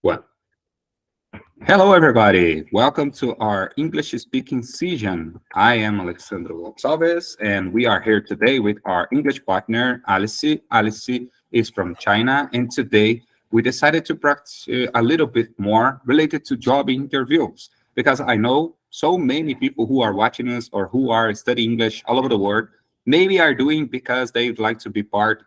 Well, hello everybody. Welcome to our English speaking season. I am Alexandro Gonçalves, and we are here today with our English partner, Alice. Alice is from China, and today we decided to practice a little bit more related to job interviews because I know so many people who are watching us or who are studying English all over the world maybe are doing because they'd like to be part,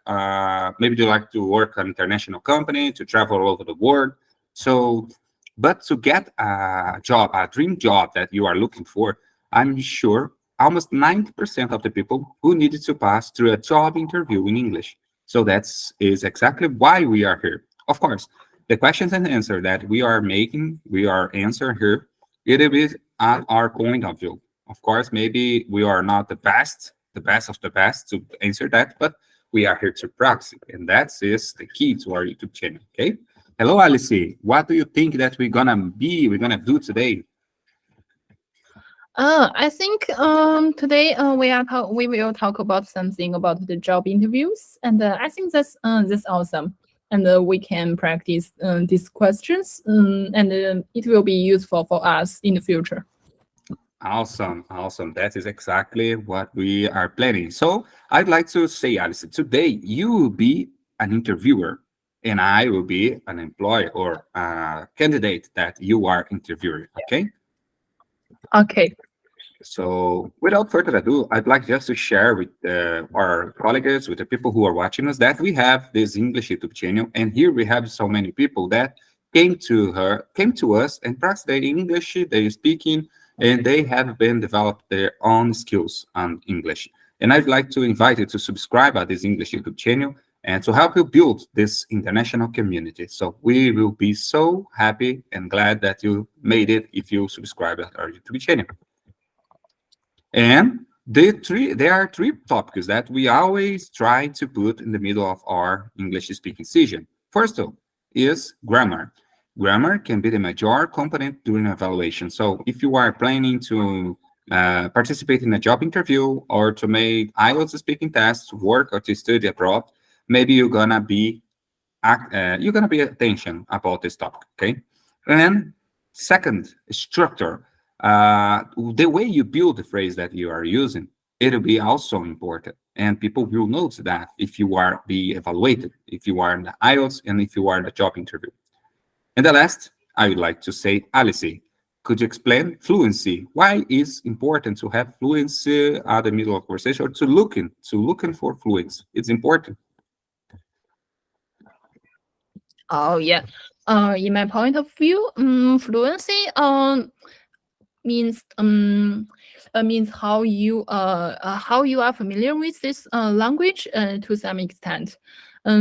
maybe they like to work at an international company, to travel all over the world. So but to get a job, a dream job that you are looking for, I'm sure almost 90% of the people who needed to pass through a job interview in English. So that's is exactly why we are here. Of course, the questions and answer that we are answering here, it is at our point of view. Of course, maybe we are not the best of the best to answer that, but we are here to practice, and that is the key to our YouTube channel. Okay. Hello, Alice. What do you think that we're gonna do today? I think today we will talk about something about the job interviews, and I think that's awesome, and we can practice these questions, and it will be useful for us in the future. Awesome, awesome. That is exactly what we are planning. So I'd like to say, Alice, today you will be an interviewer, and I will be an employee or a candidate that you are interviewing. Okay. Okay. So, without further ado, I'd like just to share with our colleagues, with the people who are watching us, that we have this English YouTube channel, and here we have so many people that came to us, and practice their English, they speaking, and they have been developed their own skills on English. And I'd like to invite you to subscribe at this English YouTube channel and to help you build this international community. So we will be so happy and glad that you made it if you subscribe at our YouTube channel. And there are three topics that we always try to put in the middle of our English speaking session. First of all is grammar. Grammar can be the major component during evaluation. So if you are planning to participate in a job interview or to make IELTS speaking tests, work or to study abroad, maybe you're gonna be attention about this topic, okay? And then second, structure. The way you build the phrase that you are using, it'll be also important. And people will notice that if you are be evaluated, if you are in the IELTS and if you are in the job interview. And the last, I would like to say, Alice, could you explain fluency? Why is important to have fluency at the middle of conversation or to looking for fluency? It's important. Oh yeah. In my point of view, fluency means means how you are familiar with this language to some extent.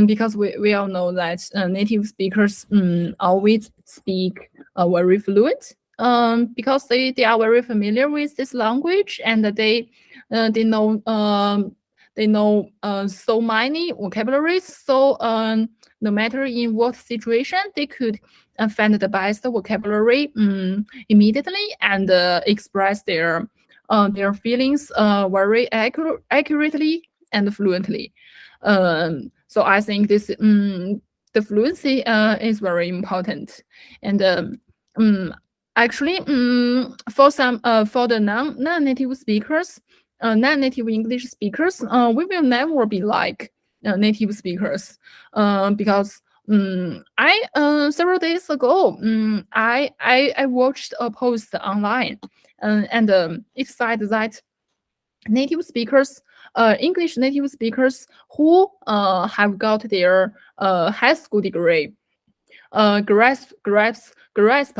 Because we all know that native speakers always speak very fluent, because they are very familiar with this language, and they know so many vocabularies. So no matter in what situation, they could find the best vocabulary immediately and express their feelings very accurately and fluently. So I think the fluency is very important. And actually, for the non-native speakers, non-native English speakers, we will never be like native speakers, because I several days ago, I watched a post online, and it said that native speakers, English native speakers who have got their high school degree, grasp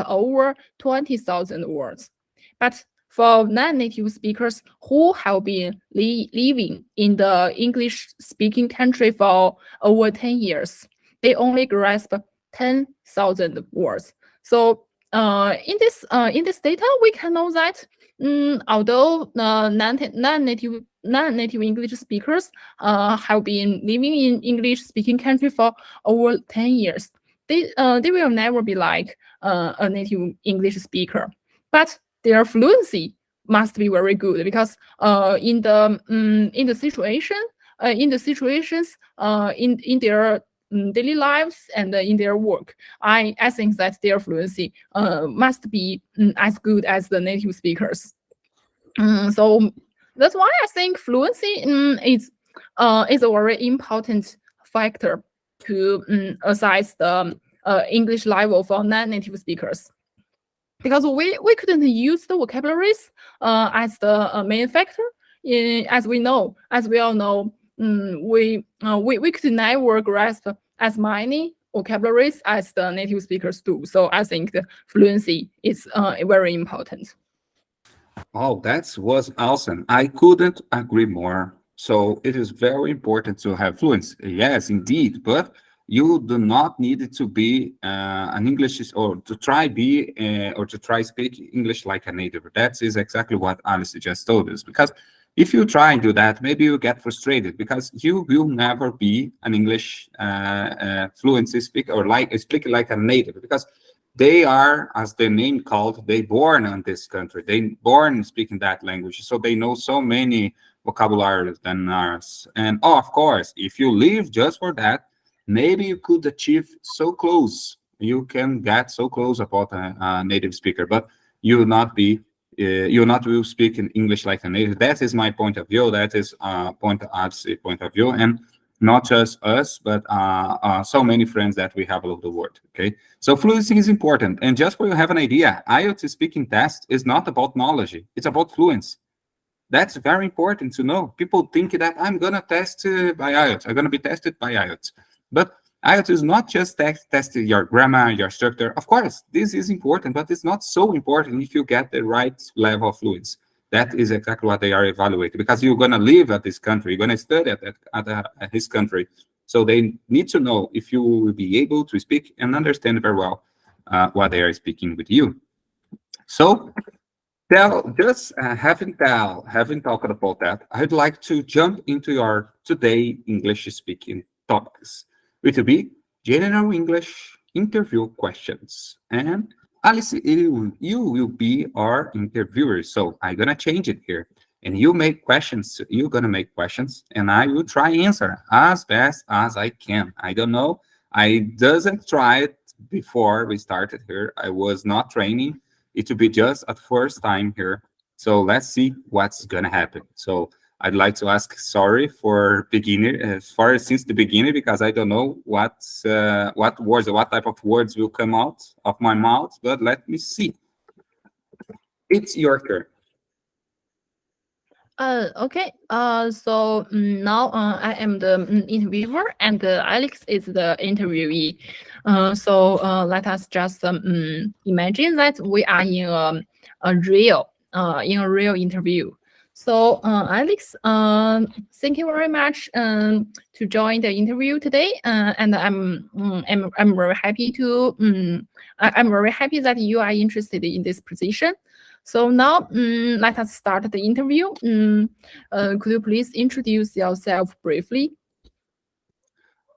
over 20,000 words. But for non-native speakers who have been living in the English-speaking country for over 10 years, they only grasp 10,000 words. So in this data, we can know that although non-native English speakers have been living in English-speaking country for over 10 years, they will never be like a native English speaker. But their fluency must be very good, because in the situations in their daily lives and in their work. I think that their fluency must be as good as the native speakers. So that's why I think fluency is a very important factor to assess the English level for non-native speakers, because we couldn't use the vocabularies as the main factor. As we all know, we could never grasp as many vocabularies as the native speakers do. So I think the fluency is very important. Oh, that was awesome. I couldn't agree more. So it is very important to have fluency. Yes, indeed. But you do not need it to be an English or to try be or to try speak English like a native. That is exactly what Alice just told us. Because if you try and do that, maybe you get frustrated because you will never be an English fluency speaker or like speaking like a native, because they are, as the name called, they born in this country. They born speaking that language, so they know so many vocabularies than us. And oh, of course, if you live just for that, maybe you could achieve so close. You can get so close about a native speaker, but you will not be. You not will speak in English like a native. That is my point of view. That is point of view, and not just us, but so many friends that we have all over the world. Okay, so fluency is important. And just for you have an idea, IELTS speaking test is not about knowledge, it's about fluency. That's very important to know. People think that I'm gonna test by IELTS, I'm gonna be tested by IELTS, but IELTS is not just testing your grammar, your structure. Of course, this is important, but it's not so important if you get the right level of fluency. That is exactly what they are evaluating, because you're going to live at this country, you're going to study at his country. So they need to know if you will be able to speak and understand very well what they are speaking with you. So having talked about that, I'd like to jump into your today English speaking topics, which will be general English interview questions. And Alice, you will be our interviewer. So I'm gonna change it here. And you make questions. You're gonna make questions, and I will try answer as best as I can. I don't know. I doesn't try it before we started here. I was not training. It will be just at first time here. So let's see what's gonna happen. So I'd like to ask sorry for beginner, for since the beginning, because I don't know what words, what type of words will come out of my mouth. But let me see. It's your turn. Okay. So now I am the interviewer, and Alex is the interviewee. So let us just imagine that we are in a real interview. So Alex, thank you very much to join the interview today. And I'm very happy to I'm very happy that you are interested in this position. So now, let us start the interview. Could you please introduce yourself briefly?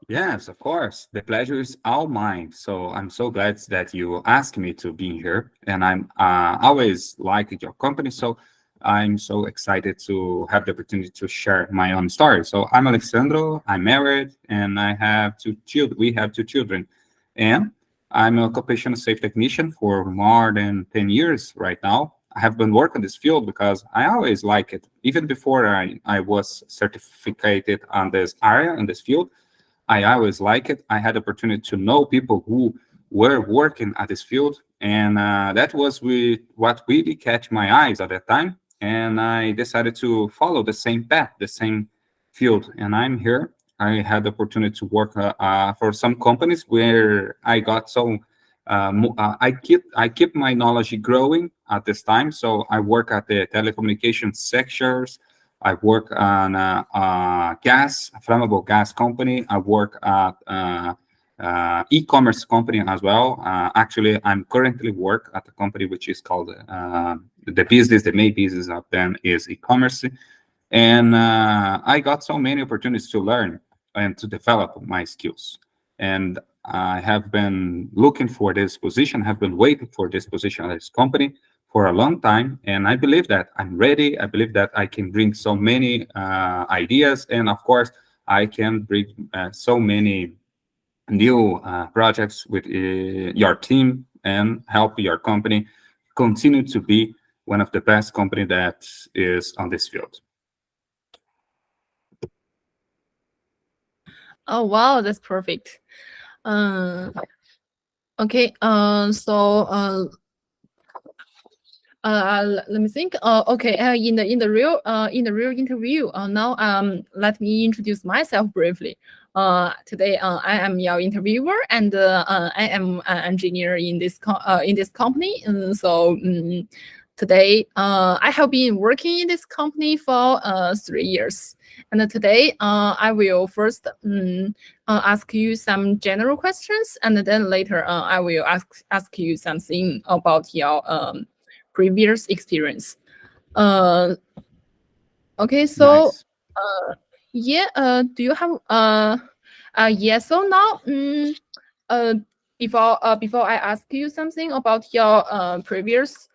Yes, of course. The pleasure is all mine. So I'm so glad that you asked me to be here, and I'm always liked your company. So I'm so excited to have the opportunity to share my own story. So I'm Alexandro. I'm married, and I have two children. We have two children, and I'm an occupational safe technician for more than 10 years right now. I have been working this field because I always like it. Even before I was certificated on this area, in this field, I always like it. I had opportunity to know people who were working at this field, and that was what really catch my eyes at that time. And I decided to follow the same path, the same field. And I'm here. I had the opportunity to work for some companies where I got so I keep my knowledge growing at this time. So I work at the telecommunications sectors. I work on a flammable gas company. I work at e-commerce company as well. Actually, I'm currently work at a company which is called the main business of them is e-commerce. And I got so many opportunities to learn and to develop my skills. And I have been looking for this position, have been waiting for this position at this company for a long time. And I believe that I'm ready. I believe that I can bring so many ideas. And of course, I can bring so many new projects with your team and help your company continue to be one of the best company that is on this field. Oh wow, that's perfect. Okay. Let me think. Okay. In the real interview. Now let me introduce myself briefly. Today I am your interviewer, and I am an engineer in this company. Today I have been working in this company for 3 years, and today I will first ask you some general questions, and then later I will ask you something about your previous experience. Uh, okay, so Nice. yeah, do you have yes or no? Uh, before I ask you something about your previous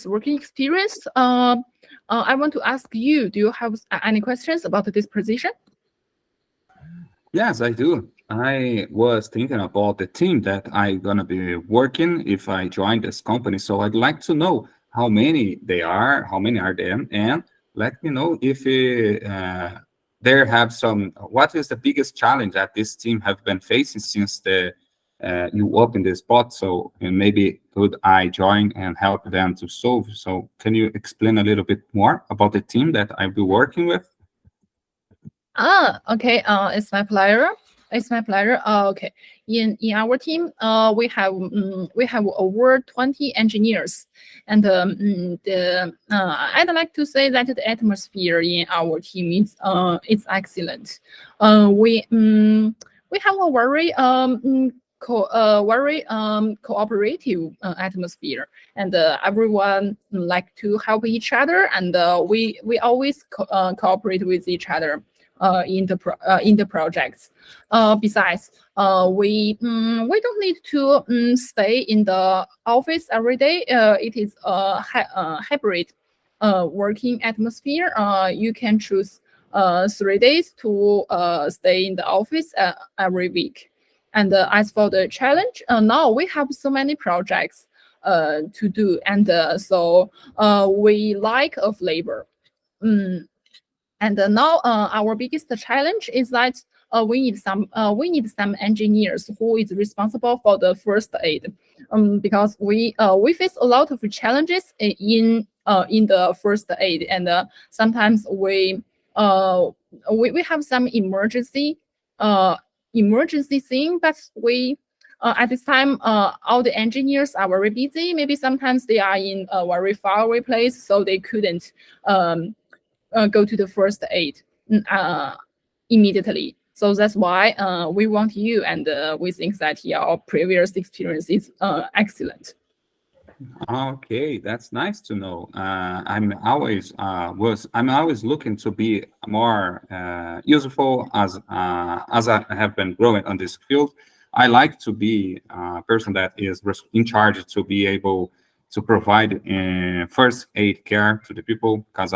working experience, I want to ask you, do you have any questions about this position? Yes, I do. I was thinking about the team that I'm gonna be working if I join this company. So I'd like to know how many they are, how many are them, and let me know if there have some. What is the biggest challenge that this team have been facing since the you opened this spot? So and maybe could I join and help them to solve? So can you explain a little bit more about the team that I'll be working with? Okay. It's my pleasure. It's my pleasure. Okay. In our team, we have over 20 engineers, and I'd like to say that the atmosphere in our team is it's excellent. We have a very cooperative atmosphere, and everyone like to help each other, and we always cooperate with each other in the projects. Besides, we don't need to stay in the office every day. It is a hybrid working atmosphere. You can choose 3 days to stay in the office every week. And as for the challenge, now we have so many projects to do, and we like of labor. Mm, and now our biggest challenge is that we need some engineers who is responsible for the first aid, because we face a lot of challenges in the first aid, and sometimes we have some emergency thing, but we at this time all the engineers are very busy. Maybe sometimes they are in a very far away place, so they couldn't go to the first aid immediately. So that's why we want you, and we think that your previous experience is excellent. Okay, that's nice to know. I'm always looking to be more useful as I have been growing on this field. I like to be a person that is in charge to be able to provide first aid care to the people because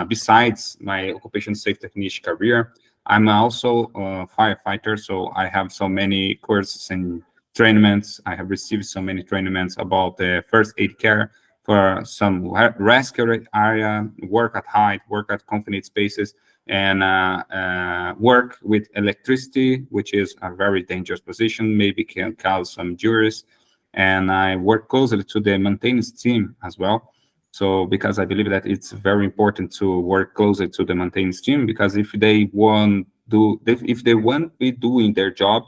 besides my occupation safe technician career, I'm also a firefighter, so I have so many courses and trainings. I have received so many trainings about the first aid care for some rescue area, work at height, work at confined spaces, and work with electricity, which is a very dangerous position, maybe can cause some injuries. And I work closely to the maintenance team as well. So because I believe that it's very important to work closely to the maintenance team, because if they won't be doing their job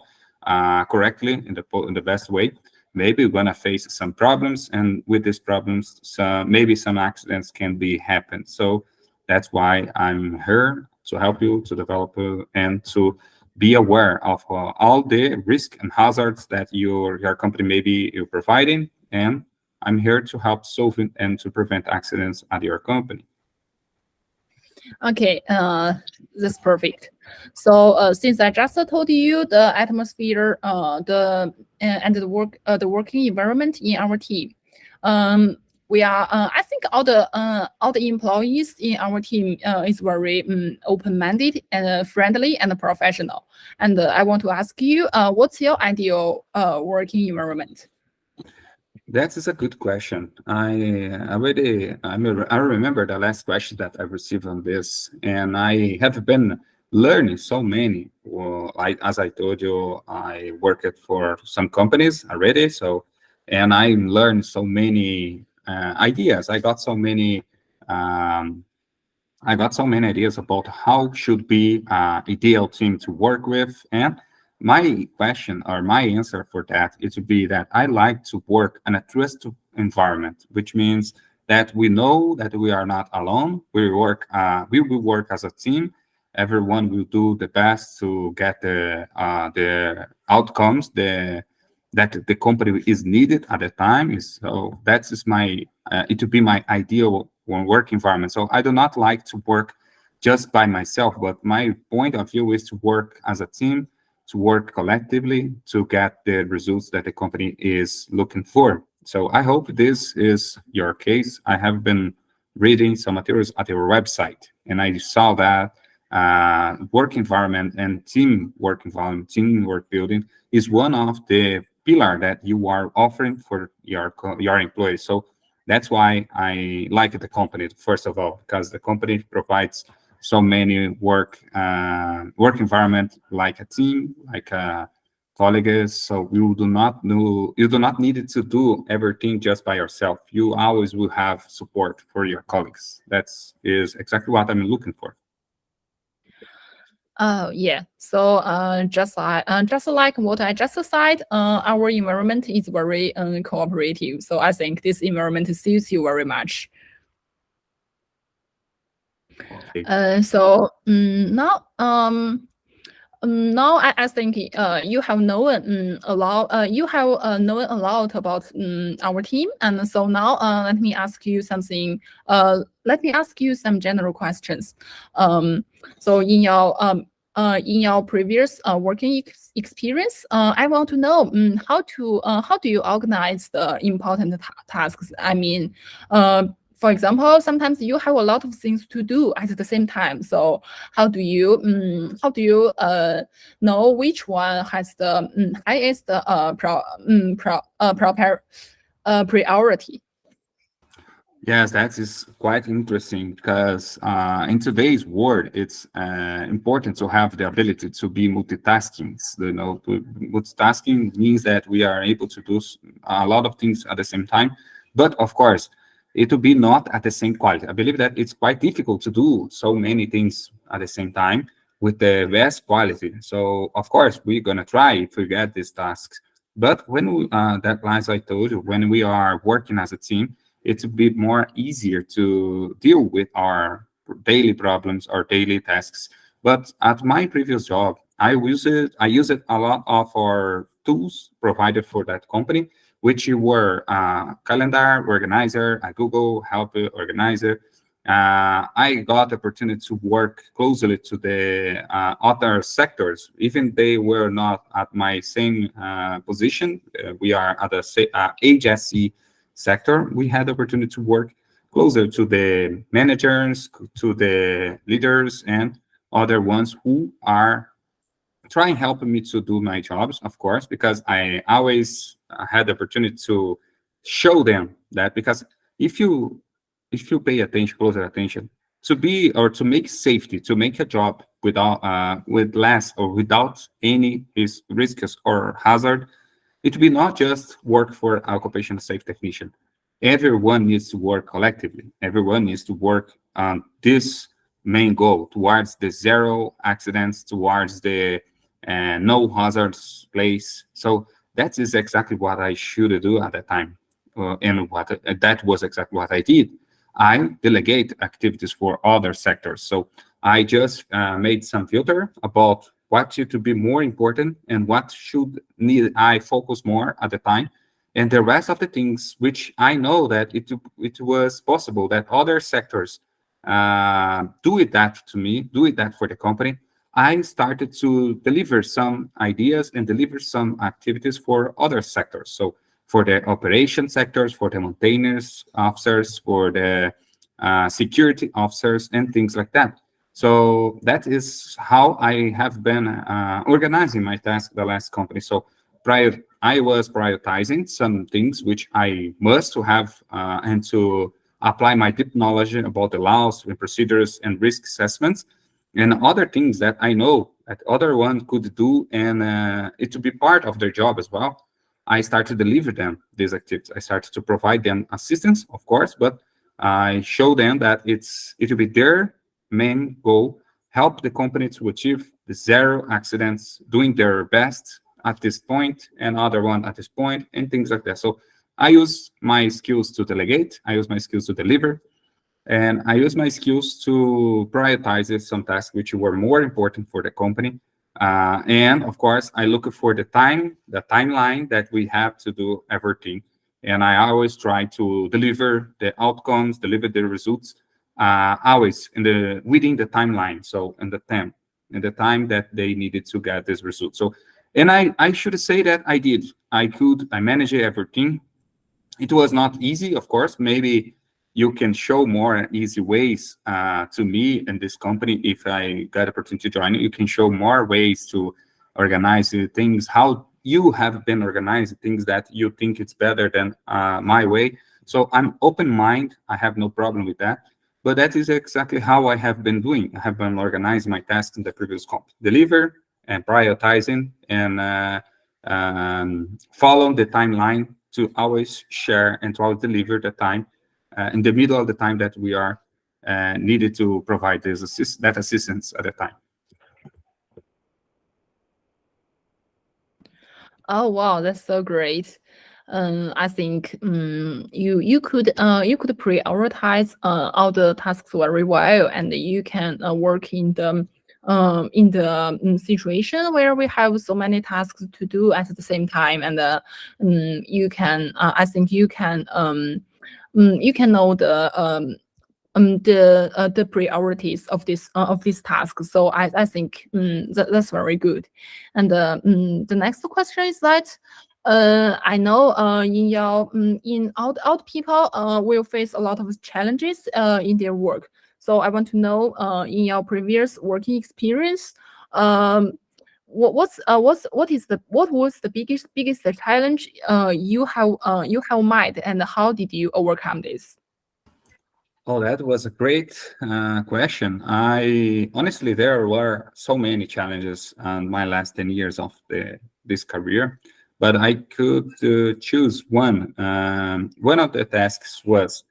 correctly in the best way, maybe we're gonna face some problems, and with these problems, maybe some accidents can be happen. So that's why I'm here to help you to develop and to be aware of all the risk and hazards that your company maybe you're providing, and I'm here to help solve it and to prevent accidents at your company. Okay, that's perfect. So since I just told you the atmosphere, the working environment in our team, we are. I think think all the employees in our team is very open-minded and friendly and professional. And I want to ask you, what's your ideal working environment? That is a good question. I remember the last question that I received on this, and I have been learning so many. Well, as I told you, I worked for some companies already, so and I learned so many ideas. Um, I got so many ideas about how should be ideal team to work with. And my question or my answer for that is to be that I like to work in a trusted environment, which means that we know that we are not alone. We will work as a team. Everyone will do the best to get the outcomes that the company is needed at the time. So that is my it would be my ideal work environment. So I do not like to work just by myself, but my point of view is to work as a team, to work collectively to get the results that the company is looking for. So I hope this is your case. I have been reading some materials at your website, and I saw that work environment and teamwork building is one of the pillar that you are offering for your employees. So that's why I like the company, first of all, because the company provides so many work environment like a team, like colleagues. So you do not need to do everything just by yourself. You always will have support for your colleagues. That's is exactly what I'm looking for. Yeah. So just like what I just said, our environment is very cooperative. So I think this environment suits you very much. Okay. So now I think you have known known a lot about our team, and so now let me ask you something. Let me ask you some general questions. So in your previous working experience, I want to know how do you organize the important tasks? I mean, for example, sometimes you have a lot of things to do at the same time. So how do you know which one has the highest priority? Yes, that is quite interesting because in today's world, it's important to have the ability to be multitasking. Multitasking means that we are able to do a lot of things at the same time, but of course, it will be not at the same quality. I believe that it's quite difficult to do so many things at the same time with the best quality. So of course, we're gonna try if we get these tasks. But as I told you, when we are working as a team, it's a bit more easier to deal with our daily problems or daily tasks. But at my previous job, I use it a lot of our tools provided for that company, which were calendar organizer, a Google help organizer. I got the opportunity to work closely to the other sectors, even they were not at my same position. We are at the HSE sector. We had the opportunity to work closer to the managers, to the leaders, and other ones who are trying helping me to do my jobs, of course, because I always had the opportunity to show them that because if you if you pay attention, closer attention, to be or to make safety, to make a job without with less or without any risks or hazard, it will not just work for occupational safe technician. Everyone needs to work collectively. Everyone needs to work on this main goal towards the zero accidents, towards the no hazards place. So that is exactly what I should do at that time. And what that was exactly what I did. I delegate activities for other sectors. So I just made some filter about what should be more important and what should need I focus more at the time. And the rest of the things, which I know that it was possible that other sectors do it that to me, do it that for the company. I started to deliver some ideas and deliver some activities for other sectors. So for the operation sectors, for the maintenance officers, for the security officers, and things like that. So that is how I have been organizing my task the last company. So I was prioritizing some things which I must to have and to apply my deep knowledge about the laws and procedures and risk assessments, and other things that I know that other one could do, and it to be part of their job as well. I started to deliver them these activities. I started to provide them assistance, of course, but I show them that it will be their main goal, help the company to achieve the zero accidents, doing their best at this point and other one at this point, and things like that. So I use my skills to delegate, I use my skills to deliver, and I use my skills to prioritize some tasks which were more important for the company. And of course, I look for the timeline that we have to do everything. And I always try to deliver the outcomes, deliver the results, always within the timeline. So in the time that they needed to get this result. So, and I should say that I did. I managed everything. It was not easy, of course. Maybe you can show more easy ways to me and this company. If I got opportunity to join, you can show more ways to organize things, how you have been organizing things that you think it's better than my way. So I'm open mind. I have no problem with that. But that is exactly how I have been doing. I have been organizing my tasks in the previous comp, deliver and prioritizing and follow the timeline to always share and to always deliver the time in the middle of the time that we are needed to provide that assistance at the time. Oh wow, that's so great. I think you could prioritize all the tasks very well, and you can work in the situation where we have so many tasks to do at the same time, and you can I think you can know the priorities of this task. So I think that's very good. And the next question is that I know in out people will face a lot of challenges in their work. So I want to know in your previous working experience, what was the biggest challenge you have met, and how did you overcome this? Oh, that was a great question. I honestly, there were so many challenges in my last 10 years of this career, but I could choose one. One of the tasks was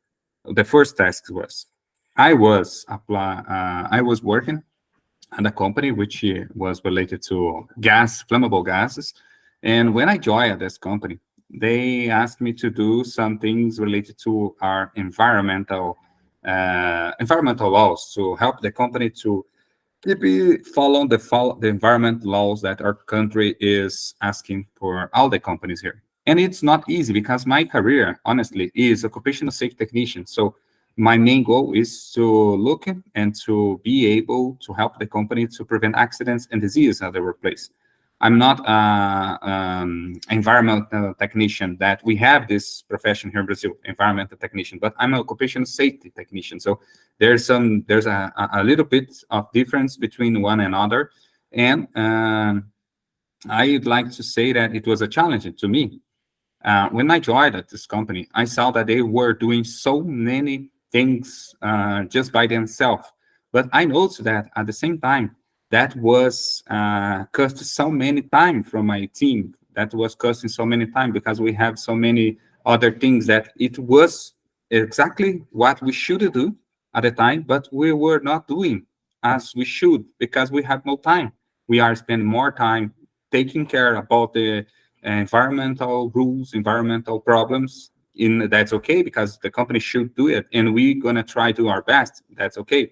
the first task was I was working at a company which was related to flammable gases, and when I joined this company, they asked me to do some things related to our environmental laws to help the company to keep following the environment laws that our country is asking for all the companies here. And it's not easy because my career, honestly, is occupational safety technician. So my main goal is to look and to be able to help the company to prevent accidents and disease at the workplace. I'm not environmental technician that we have this profession here in Brazil, environmental technician, but I'm an occupational safety technician. So there's a little bit of difference between one another. And I'd like to say that it was a challenge to me. When I joined at this company, I saw that they were doing so many things just by themselves. But I noticed that at the same time, that was cost so many time from my team. That was costing so many time because we have so many other things that it was exactly what we should do at the time, but we were not doing as we should because we had no time. We are spending more time taking care about the environmental rules, environmental problems. That's okay because the company should do it, and we're gonna try to do our best. That's okay.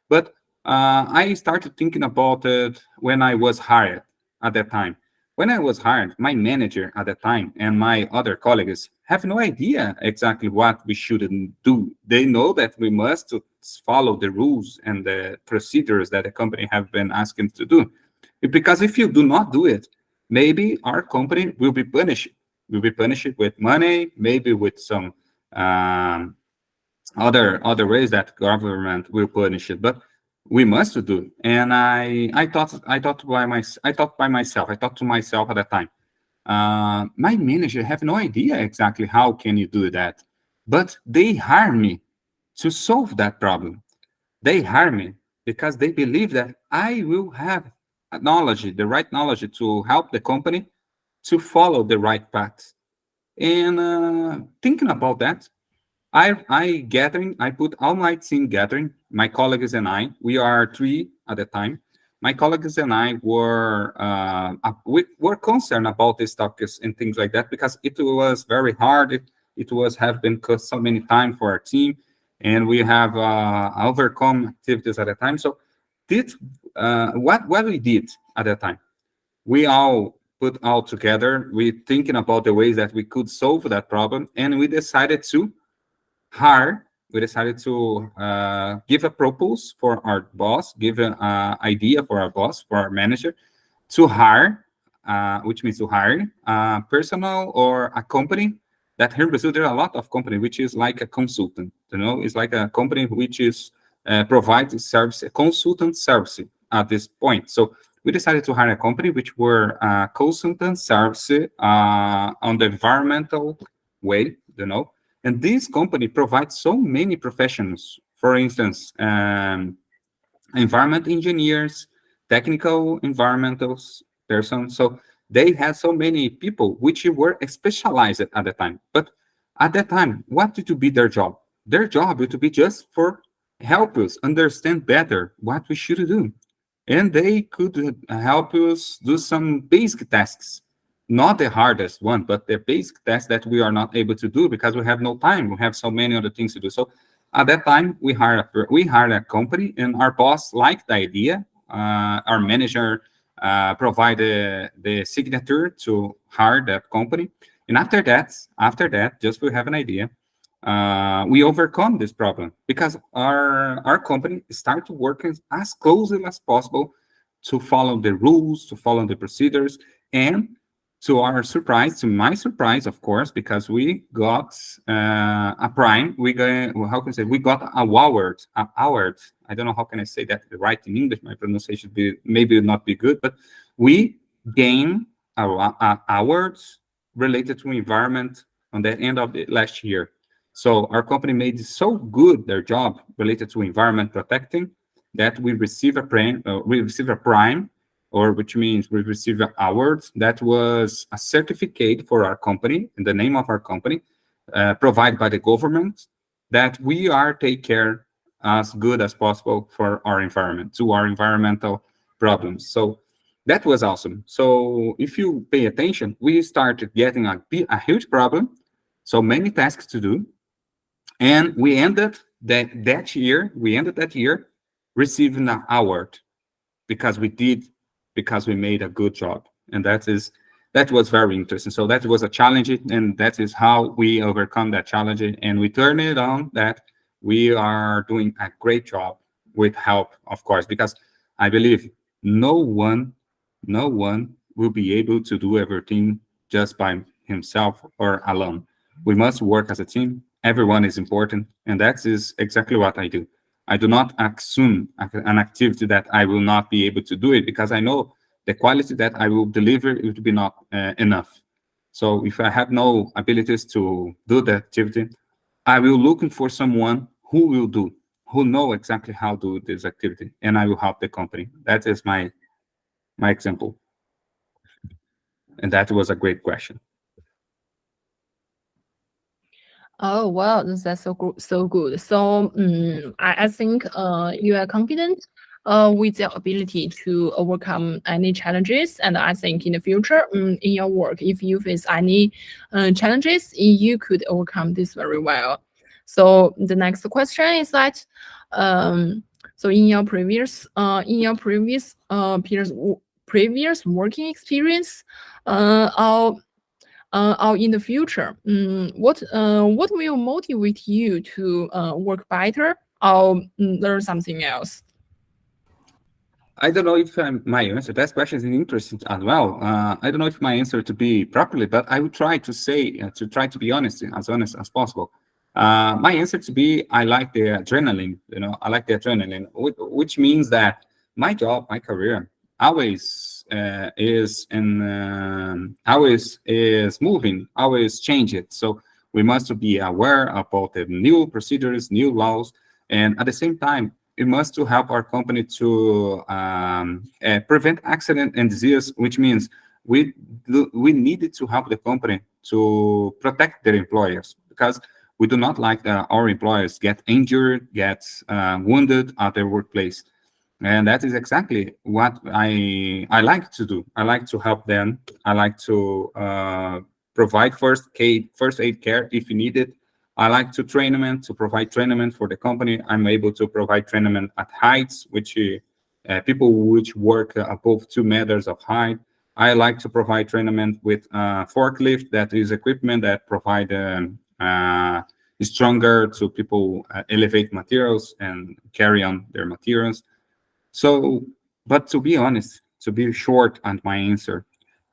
But I started thinking about it when I was hired at that time. When I was hired, my manager at the time and my other colleagues have no idea exactly what we shouldn't do. They know that we must follow the rules and the procedures that the company have been asking to do. Because if you do not do it, maybe our company will be punished We'll be punished with money, maybe with some um, other ways that government will punish it, but we must do. And I thought by myself. I thought to myself at that time. My manager have no idea exactly how can you do that, but they hire me to solve that problem. They hire me because they believe that I will have knowledge, the right knowledge to help the company to follow the right path. And thinking about that, I put all my team gathering, my colleagues and I, we are three at the time. My colleagues and I we were concerned about these topics and things like that because it was very hard. It was have been cut so many times for our team, and we have overcome activities at the time. So did what we did at that time? We all put all together. We thinking about the ways that we could solve that problem, and we decided to hire. We decided to give a proposal for our boss, give an idea for our boss, for our manager, to hire, which means to hire a personal or a company that here in Brazil there are a lot of company which is like a consultant. It's like a company which is provides service, a consultant service at this point. So we decided to hire a company which were consultant service on the environmental way. And this company provides so many professions. For instance, environment engineers, technical environmental persons. So they had so many people which were specialized at the time. But at that time, what did to be their job? Their job would to be just for help us understand better what we should do. And they could help us do some basic tasks, not the hardest one, but the basic tasks that we are not able to do because we have no time. We have so many other things to do. So at that time, we hired a company, and our boss liked the idea. Our manager provided the signature to hire that company. And after that, just to have an idea, we overcome this problem because our company started working as closely as possible to follow the rules, to follow the procedures, and to our surprise, to my surprise, of course, because we got a prime. We got, well, how can I say? We got a award. A award. I don't know how can I say that right in English. My pronunciation be maybe not be good, but we gained awards related to environment on the end of the last year. So our company made so good their job related to environment protecting that we receive a prime. We receive a prime, or which means we receive an award that was a certificate for our company in the name of our company, provided by the government, that we are take care as good as possible for our environment, to our environmental problems. So that was awesome. So if you pay attention, we started getting a huge problem, so many tasks to do, and we ended that year. We ended that year receiving an award because we made a good job, and that was very interesting. So that was a challenge, and that is how we overcome that challenge, and we turn it on that we are doing a great job with help, of course, because I believe no one no one will be able to do everything just by himself or alone. We must work as a team. Everyone is important, and that is exactly what I do. I do not assume an activity that I will not be able to do it because I know the quality that I will deliver it will be not enough. So if I have no abilities to do the activity, I will looking for someone who will do, who know exactly how to do this activity, and I will help the company. That is my example, and that was a great question. Oh well, that's so good. So I think you are confident with your ability to overcome any challenges, and I think in the future, in your work, if you face any challenges, you could overcome this very well. So the next question is that, so in your previous working experience, or in the future, what will motivate you to work better or learn something else? I don't know if my answer, that question is interesting as well. I don't know if my answer to be properly, but I would try to say, to try to be honest as possible. My answer to be, I like the adrenaline, I like the adrenaline, which means that my job, my career, always is moving, always change it. So we must be aware about the new procedures, new laws, and at the same time, it must to help our company to prevent accident and disease, which means we we needed to help the company to protect their employers, because we do not like that our employers get injured, get wounded at their workplace. And that is exactly what I like to do. I like to help them. I like to provide first aid care if you need it. I like to to provide training for the company. I'm able to provide training at heights, which people which work above 2 meters of height. I like to provide training with forklift, that is equipment that provide stronger to people elevate materials and carry on their materials. So, but to be honest, to be short on my answer,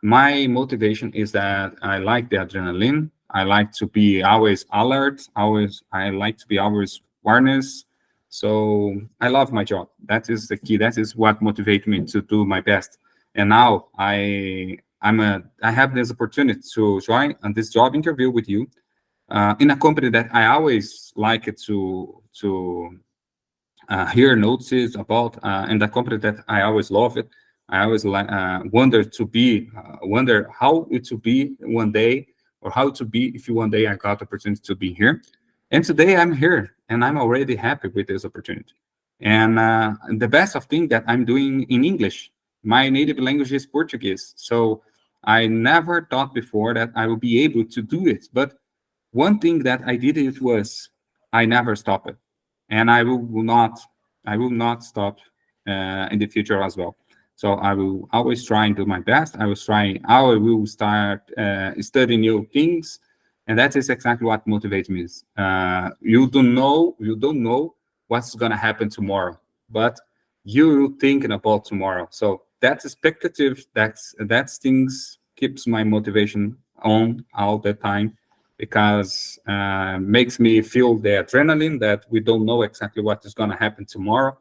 my motivation is that I like the adrenaline. I like to be always alert. I like to be always awareness. So I love my job. That is the key. That is what motivates me to do my best. And now I have this opportunity to join on this job interview with you in a company that I always like it to hear notices about, and the company that I always love it. I always wonder how it will be one day, or how it will be if one day I got the opportunity to be here. And today I'm here, and I'm already happy with this opportunity. And the best of thing that I'm doing in English. My native language is Portuguese, so I never thought before that I would be able to do it. But one thing that I did it was I never stopped it, and I will not stop in the future as well. So I will always try and do my best. I will start studying new things, and that is exactly what motivates me. You don't know what's gonna happen tomorrow, but you thinking about tomorrow. So that's expectative. That's things keeps my motivation on all the time, because makes me feel the adrenaline that we don't know exactly what is going to happen tomorrow,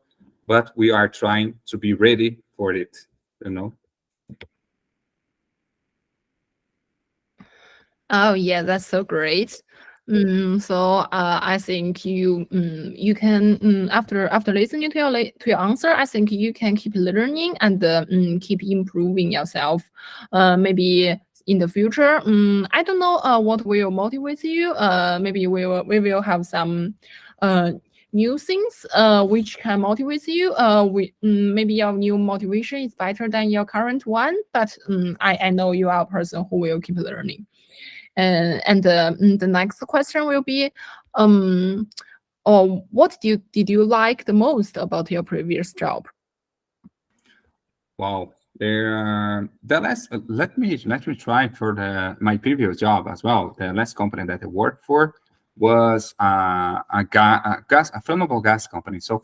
but we are trying to be ready for it, you know. Oh yeah, that's so great. I think you can after listening to your answer, I think you can keep learning and keep improving yourself. Maybe in the future, I don't know what will motivate you. Maybe we will have some uh new things which can motivate you. Maybe your new motivation is better than your current one, but I know you are a person who will keep learning. The next question will be, um, what did you like the most about your previous job? Wow. The last let me try for the my previous job as well. The last company that I worked for was a flammable gas company. So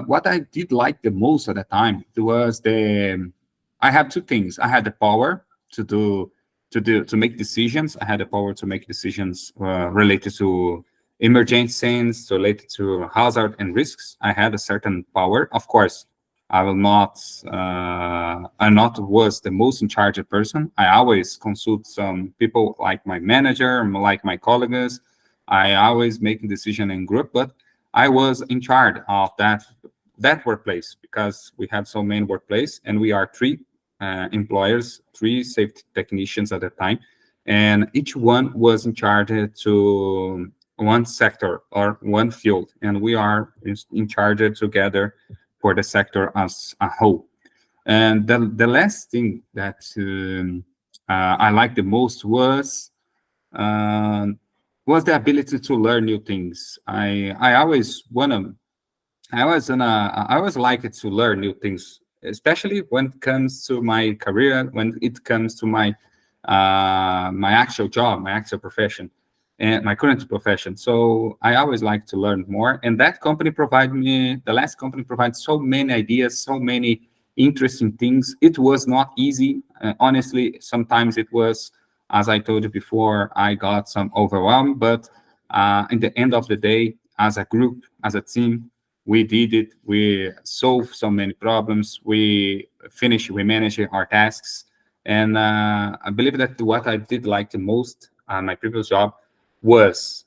what I did like the most at the time was the I had two things. I had the power to make decisions. I had the power to make decisions related to emergencies, related to hazard and risks. I had a certain power. Of course, I will not. I'm not was the most in charge person. I always consult some people like my manager, like my colleagues. I always make a decision in group, but I was in charge of that workplace, because we have so many workplace, and we are three employers, three safety technicians at the time, and each one was in charge to one sector or one field, and we are in charge together for the sector as a whole. And the last thing that I liked the most was the ability to learn new things. I always like it to learn new things, especially when it comes to my career, when it comes to my actual job, my actual profession, and my current profession. So I always like to learn more. And that company the last company provides so many ideas, so many interesting things. It was not easy. Honestly, sometimes it was, as I told you before, I got some overwhelmed, but in the end of the day, as a group, as a team, we did it. We solved so many problems. We finished, we managed our tasks. And I believe that what I did like the most on my previous job was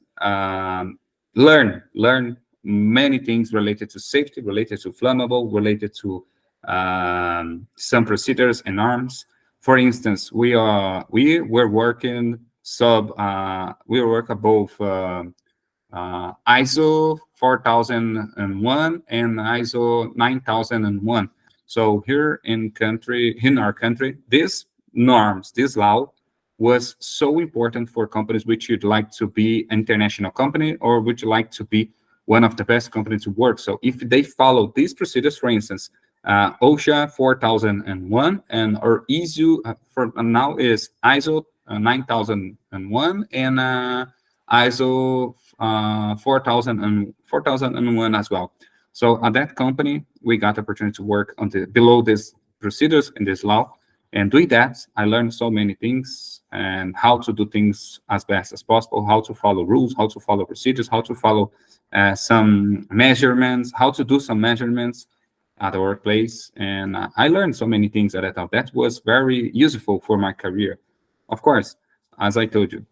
learn many things related to safety, related to flammable, related to some procedures and norms. For instance, we were working we work above ISO 4001 and ISO 9001. So here in our country, these norms, this law was so important for companies which would like to be an international company or would like to be one of the best companies to work. So if they follow these procedures, for instance, OSHA 4001 and or ISO for now is ISO 9001 and ISO 4001 as well. So at that company, we got the opportunity to work on the below these procedures in this law. And doing that, I learned so many things and how to do things as best as possible, how to follow rules, how to follow procedures, how to follow some measurements, how to do some measurements at the workplace. And I learned so many things at that time. That was very useful for my career. Of course, as I told you,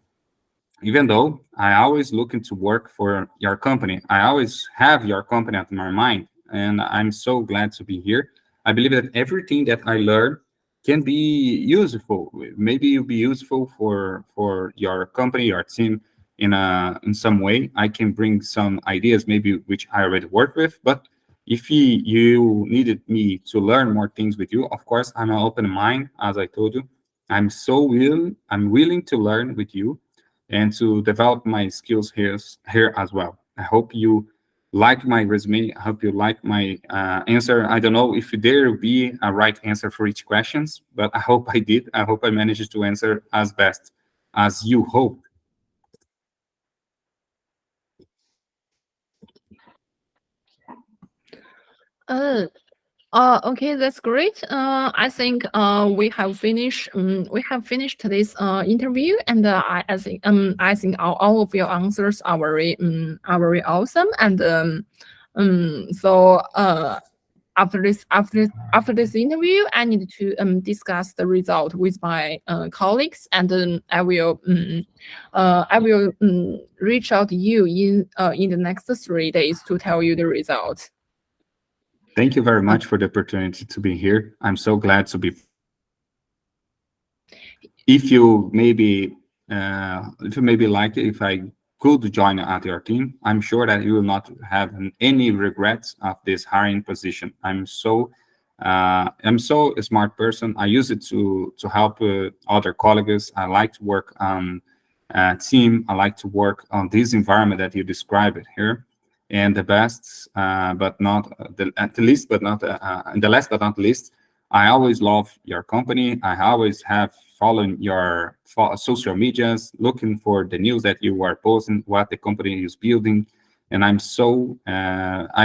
even though I always looking to work for your company, I always have your company at my mind, and I'm so glad to be here. I believe that everything that I learn can be useful. Maybe it'll be useful for your company, your team in some way. I can bring some ideas, maybe which I already work with. But if you needed me to learn more things with you, of course, I'm an open mind, as I told you. I'm willing to learn with you and to develop my skills here as well. I hope you like my resume. I hope you like my answer. I don't know if there will be a right answer for each questions, but I hope I did. I hope I managed to answer as best as you hope. Uh, okay, that's great. I think we have finished this interview, and I think all of your answers are very awesome. And so after this interview, I need to discuss the result with my colleagues, and then I will reach out to you in the next 3 days to tell you the result. Thank you very much for the opportunity to be here. I'm so glad to be. If you maybe like it, if I could join at your team, I'm sure that you will not have any regrets of this hiring position. I'm so a smart person. I use it to help other colleagues. I like to work on team. I like to work on this environment that you described it here. And the best, but not at the least, but not and the last but not least, I always love your company. I always have following your social medias, looking for the news that you are posting, what the company is building. And I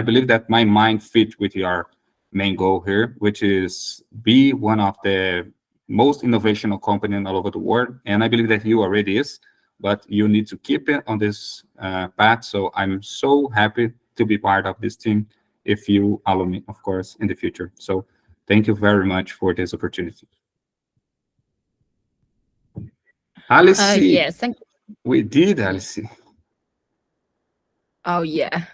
believe that my mind fit with your main goal here, which is be one of the most innovational company all over the world. And I believe that you already is, but you need to keep it on this path. So I'm so happy to be part of this team if you allow me, of course, in the future. So thank you very much for this opportunity. Alice, Yes, thank you. we did, Alice. Oh yeah.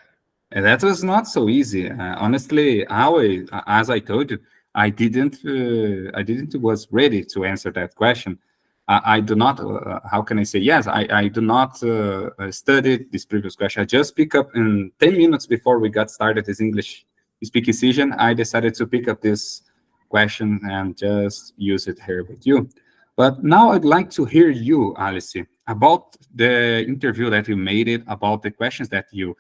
And that was not so easy. Honestly, as I told you, I didn't was ready to answer that question. I do not, how can I say? Yes, I do not study this previous question. I just pick up in 10 minutes before we got started this English speaking session. I decided to pick up this question and just use it here with you. But now I'd like to hear you, Alice, about the interview that you made it, about the questions that you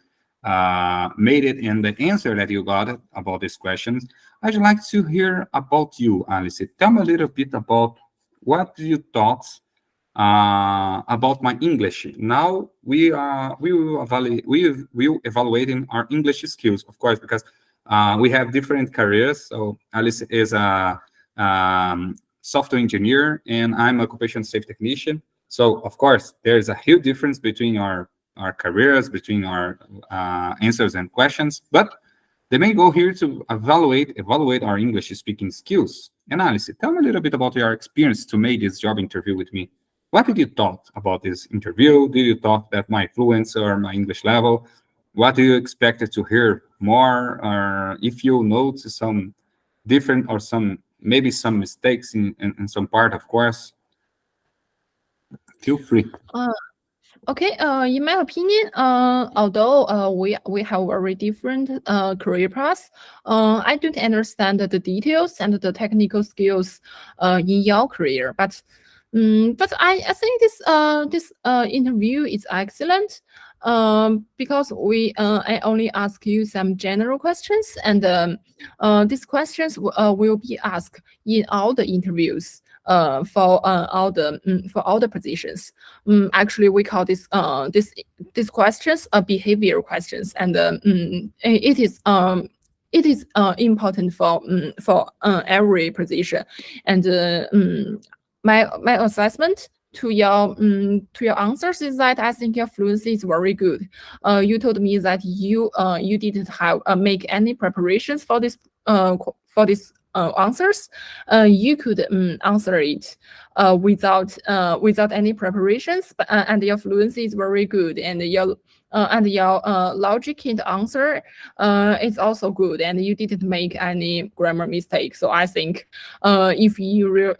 made it, and the answer that you got about these questions. I'd like to hear about you, Alice. Tell me a little bit about what you thought about my English. Now we will evaluating our English skills, of course, because We have different careers. So Alice is a software engineer, and I'm a occupation safety technician. So of course, there's a huge difference between our careers, between our answers and questions. But the main goal here to evaluate our English speaking skills. And Alice, tell me a little bit about your experience to make this job interview with me. What did you thought about this interview? Did you thought that my fluency or my English level? What do you expect to hear more? Or if you notice some different or some maybe some mistakes in some part, of course, feel free. Okay, in my opinion, although we have very different career paths, I don't understand the details and the technical skills in your career. But I think this interview is excellent. Because I only ask you some general questions, and these questions will be asked in all the interviews for all the positions. Actually, we call these questions behavior questions, and it is important for every position. And my assessment to your answers is that I think your fluency is very good. You told me that you didn't have make any preparations for this answers. You could answer it without any preparations, and your fluency is very good, and your logic in the answer is also good, and you didn't make any grammar mistake. So I think if you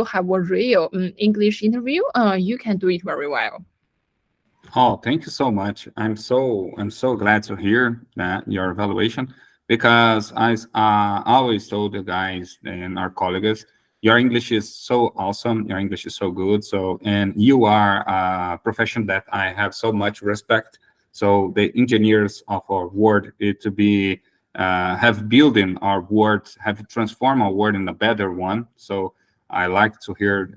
have a real English interview, you can do it very well. Oh, thank you so much. I'm so glad to hear that your evaluation, because I always told the guys and our colleagues, your English is so awesome. Your English is so good. So, and you are a profession that I have so much respect. So the engineers of our world to be have building our world, have transformed our world in a better one. So I like to hear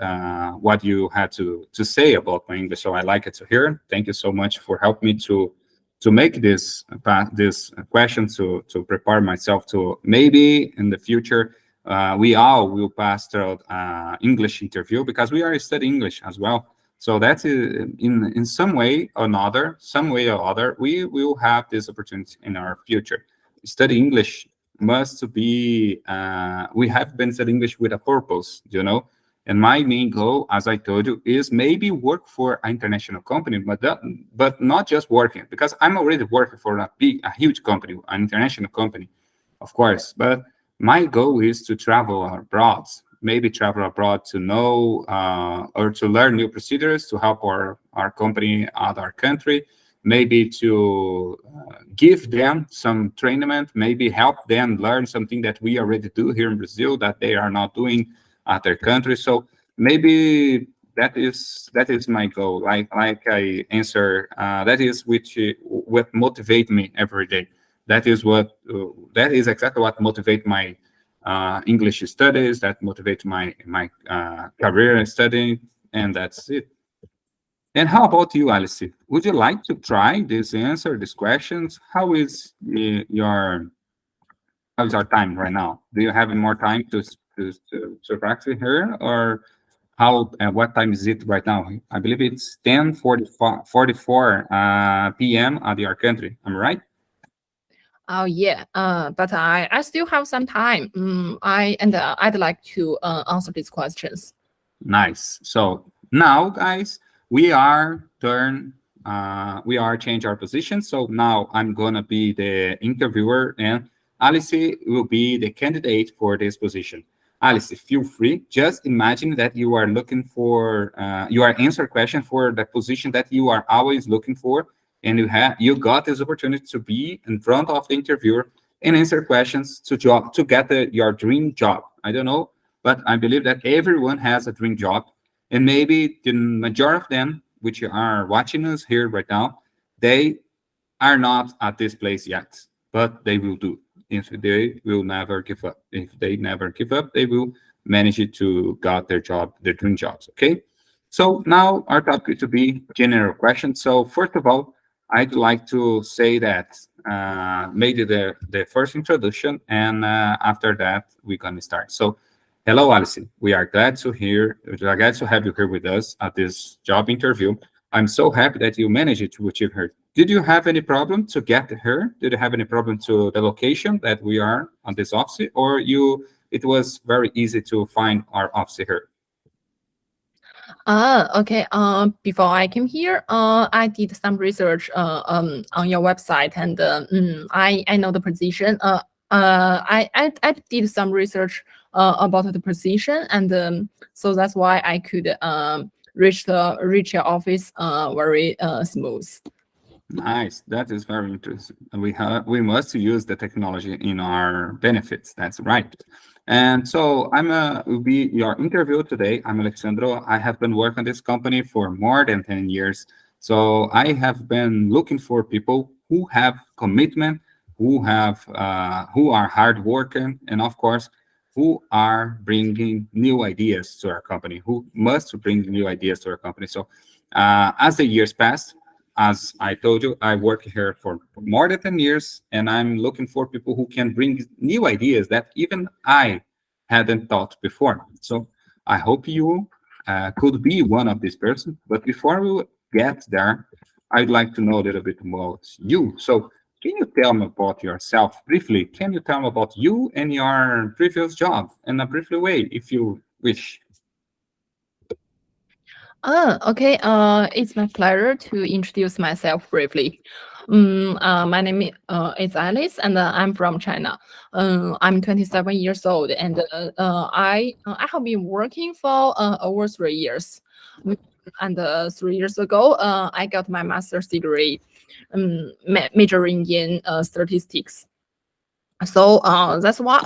what you had to say about my English. So I like it to hear. Thank you so much for helping me to make this question to prepare myself to maybe in the future we all will pass through English interview, because we are studying English as well. So that's in some way or other, we will have this opportunity in our future. Study English must be we have been studying English with a purpose, and my main goal, as I told you, is maybe work for an international company, but not just working, because I'm already working for a huge company, an international company, of course. But my goal is to travel abroad, maybe travel abroad to know or to learn new procedures to help our company at our country, maybe to give them some training, maybe help them learn something that we already do here in Brazil that they are not doing at their country. So maybe that is my goal. Like I answer, that is what motivate me every day. That is exactly what motivate my English studies. That motivates my career in studying, and that's it. And how about you, Alice? Would you like to try these questions? How is our time right now? Do you have more time to practice here, or how? What time is it right now? I believe it's 10:44 p.m. at our country. Am I right? Oh yeah, but I still have some time. I'd like to answer these questions. Nice. So now, guys, we are change our position. So now I'm gonna be the interviewer, and Alice will be the candidate for this position. Alice, feel free. Just imagine that you are looking for you are answer question for the position that you are always looking for, and you got this opportunity to be in front of the interviewer and answer questions to get your dream job. I don't know, but I believe that everyone has a dream job, and maybe the majority of them, which are watching us here right now, they are not at this place yet, but they will do. If they will never give up. If they never give up, they will manage it to got their dream jobs. Okay. So now our topic to be general questions. So first of all, I'd like to say that maybe the first introduction, and after that we're gonna start. So, hello, Alice. We are glad to have you here with us at this job interview. I'm so happy that you managed to achieve her. Did you have any problem to get her? Did you have any problem to the location that we are on this office, or you? It was very easy to find our office here. Okay. Before I came here, I did some research on your website, and I know the position. I did some research about the position, and so that's why I could reach your office very smooth. Nice. That is very interesting. We must use the technology in our benefits. That's right. And so will be your interview today. I'm Alexandro. I have been working at this company for more than 10 years. So I have been looking for people who have commitment, who are hardworking, and of course, who are bringing new ideas to our company, who must bring new ideas to our company. So as the years pass, as I told you, I work here for more than 10 years, and I'm looking for people who can bring new ideas that even I hadn't thought before. So I hope you could be one of these persons. But before we get there, I'd like to know a little bit about you. So can you tell me about yourself briefly? Can you tell me about you and your previous job in a briefly way, if you wish? Okay. It's my pleasure to introduce myself briefly. My name is Alice, and I'm from China. I'm 27 years old, and I have been working for over 3 years. And 3 years ago, I got my master's degree, majoring in statistics. So that's why.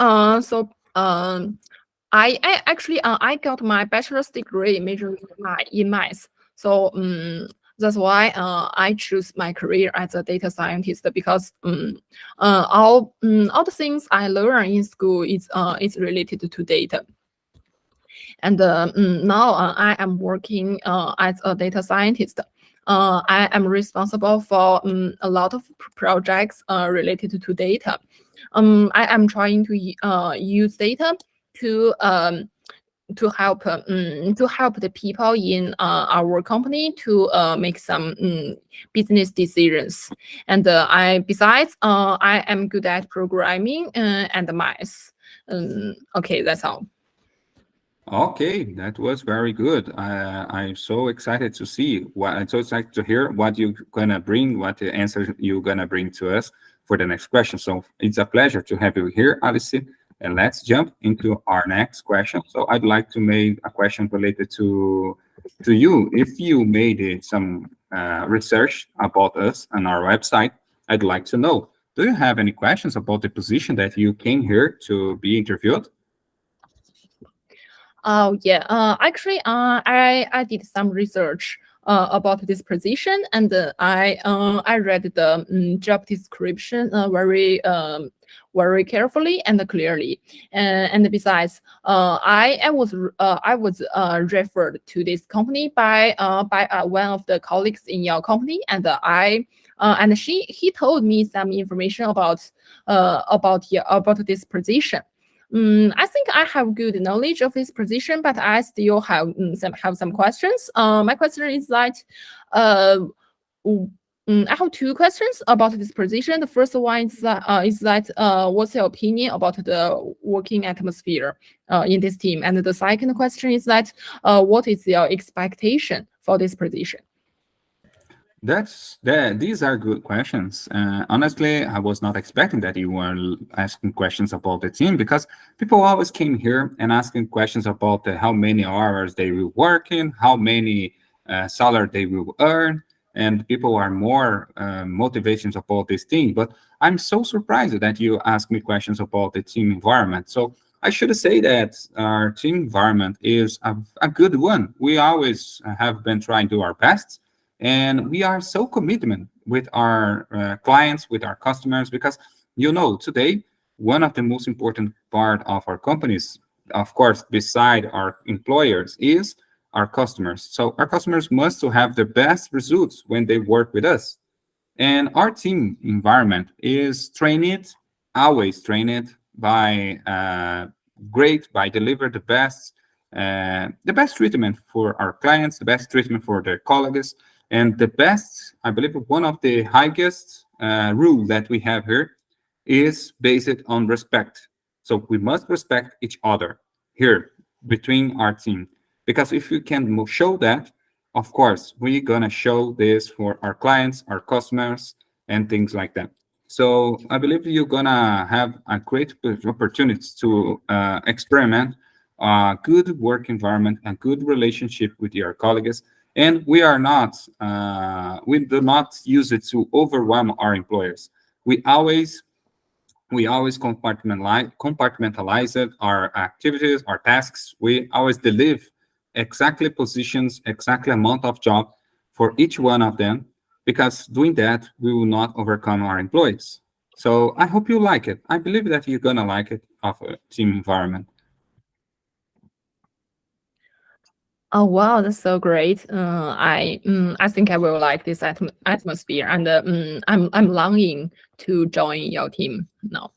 I actually I got my bachelor's degree majoring in math. So that's why I choose my career as a data scientist, because all the things I learn in school is related to data. And now I am working as a data scientist. I am responsible for a lot of projects related to data. I am trying to use data to to help the people in our company to make some business decisions. And I am good at programming and math. Okay, that's all. Okay, that was very good. I'm so excited to see what I'm so excited to hear what you're gonna bring, what the answers you're gonna bring to us for the next question. So it's a pleasure to have you here, Alice. And let's jump into our next question. So I'd like to make a question related to you. If you made some research about us on our website, I'd like to know. Do you have any questions about the position that you came here to be interviewed? Oh yeah. Actually, I did some research about this position, and I read the job description very carefully and clearly. And besides, I was referred to this company by one of the colleagues in your company, and he told me some information about this position. I think I have good knowledge of this position, but I still have some questions. My question is that uh, I have two questions about this position. The first one is that what's your opinion about the working atmosphere in this team? And the second question is that what is your expectation for this position? These are good questions. Honestly, I was not expecting that you were asking questions about the team, because people always came here and asking questions about how many hours they will work in, how many salary they will earn, and people are more motivations about this thing. But I'm so surprised that you ask me questions about the team environment. So I should say that our team environment is a good one. We always have been trying to do our best, and we are so commitment with our clients, with our customers, because today one of the most important part of our companies, of course, beside our employers, is our customers. So our customers must to have the best results when they work with us. And our team environment is trained, always trained by great, by deliver the best treatment for our clients, the best treatment for their colleagues, and the best, I believe, one of the highest rule that we have here is based on respect. So we must respect each other here between our team, because if we can show that, of course, we're gonna show this for our clients, our customers, and things like that. So I believe you're gonna have a great opportunity to experiment a good work environment, a good relationship with your colleagues, and we do not use it to overwhelm our employers. We always compartmentalize it, our activities, our tasks. We always deliver exactly positions, exactly amount of job for each one of them, because doing that, we will not overcome our employees. So I hope you like it. I believe that you're gonna like it of a team environment. Oh wow, that's so great. I think I will like this atmosphere, and I'm longing to join your team now.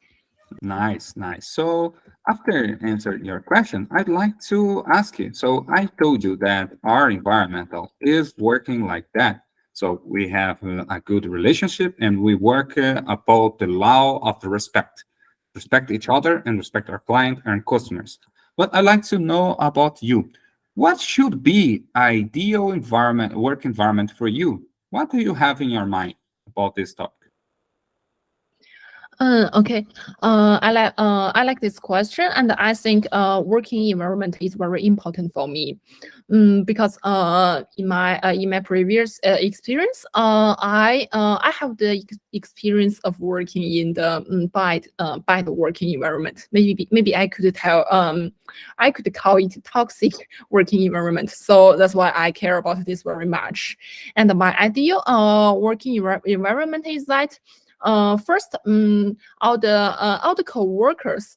Nice, nice. So after answering your question, I'd like to ask you. So I told you that our environmental is working like that. So we have a good relationship and we work about the law of the respect. Respect each other and respect our client and customers. But I'd like to know about you. What should be ideal environment, work environment for you? What do you have in your mind about this topic? Okay. I like this question, and I think working environment is very important for me. Because in my previous experience, I have the experience of working in the bad working environment. Maybe I could call it toxic working environment. So that's why I care about this very much. And my ideal working environment is that first, all the co-workers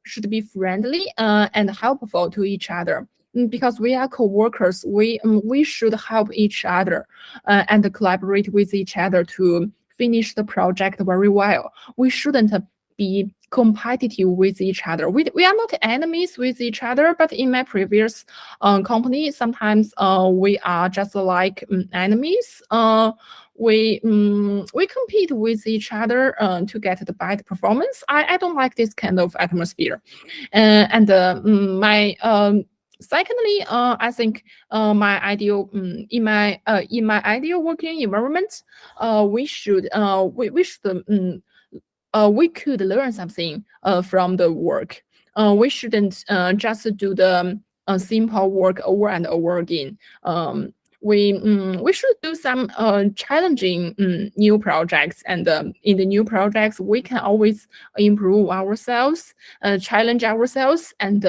should be friendly and helpful to each other. Because we are co-workers, we should help each other and collaborate with each other to finish the project very well. We shouldn't be competitive with each other. We are not enemies with each other, but in my previous company, sometimes we are just like enemies. We compete with each other to get the best performance. I don't like this kind of atmosphere. And my secondly, I think my ideal in my ideal working environment, we should we could learn something from the work. We shouldn't just do the simple work over and over again. We should do some challenging new projects, and in the new projects we can always improve ourselves, challenge ourselves, and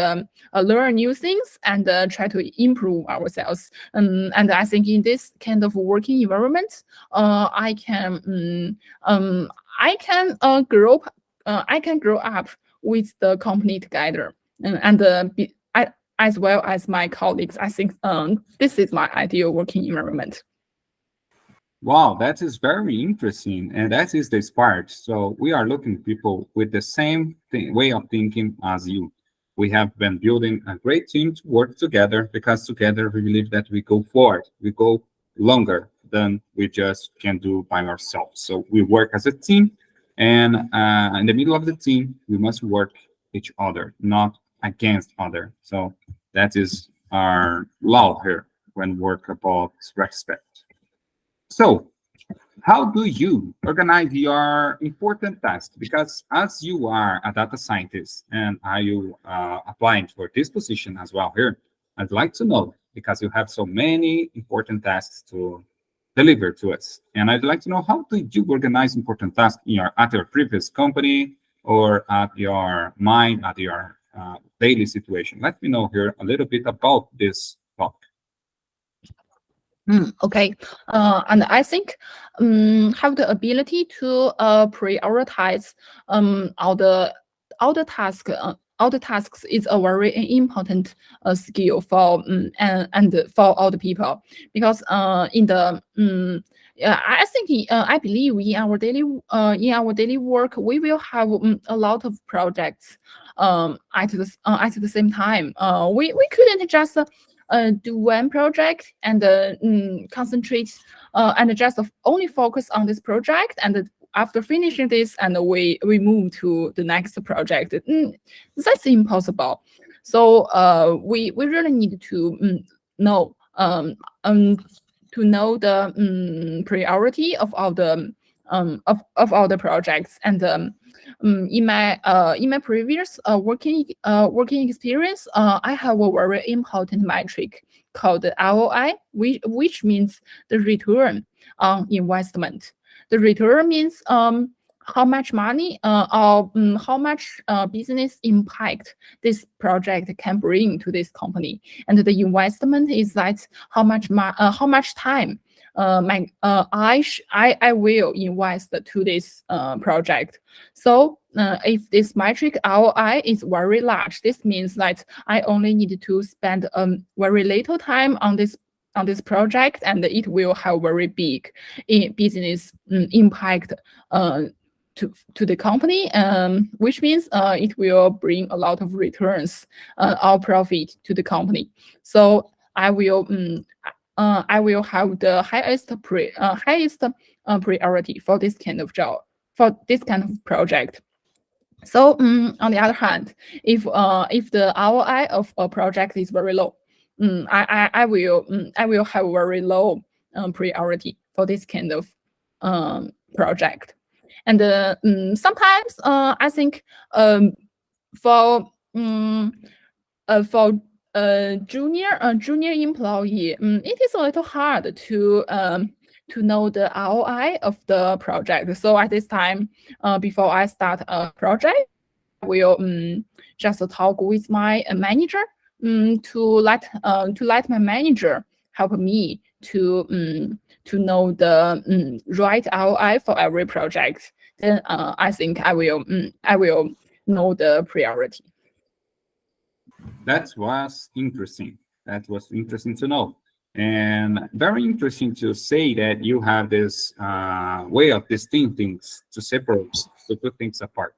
learn new things, and try to improve ourselves. And I think in this kind of working environment, I can I can grow up with the company together, as well as my colleagues. I think this is my ideal working environment. Wow, that is very interesting, and that is the spark. So we are looking people with the same way of thinking as you. We have been building a great team to work together, because together we believe that we go forward, we go longer than we just can do by ourselves. So we work as a team, and in the middle of the team, we must work each other, not against other. So that is our law here when work about respect. So, how do you organize your important tasks? Because as you are a data scientist and are you applying for this position as well here, I'd like to know, because you have so many important tasks to deliver to us. And I'd like to know, how do you organize important tasks in at your previous company, or at your mind, at your daily situation? Let me know here a little bit about this topic. Okay, and I think have the ability to prioritize all the task all the tasks is a very important skill for and for all the people, because in the yeah, I think I believe in our daily work we will have a lot of projects at the same time. We couldn't just do one project and concentrate and just only focus on this project, and after finishing this and we move to the next project. That's impossible. So we really need to know to know the priority of all the of all the projects. And in my previous working experience, I have a very important metric called the ROI, which means the return on investment. The return means how much money or how much business impact this project can bring to this company, and the investment is that how much time I will invest to this project. So if this metric ROI is very large, this means that I only need to spend very little time on this project, and it will have very big business impact to the company, which means it will bring a lot of returns or profit to the company. So I will have the highest priority for this kind of job, for this kind of project. So on the other hand, if the ROI of a project is very low, I will have very low priority for this kind of project. And sometimes I think for junior employee, it is a little hard to know the ROI of the project. So at this time, before I start a project, I will just talk with my manager to let my manager help me to know the right ROI for every project. Then I think I will know the priority. That was interesting. That was interesting to know. And very interesting to say that you have this way of distinct things to separate, to put things apart.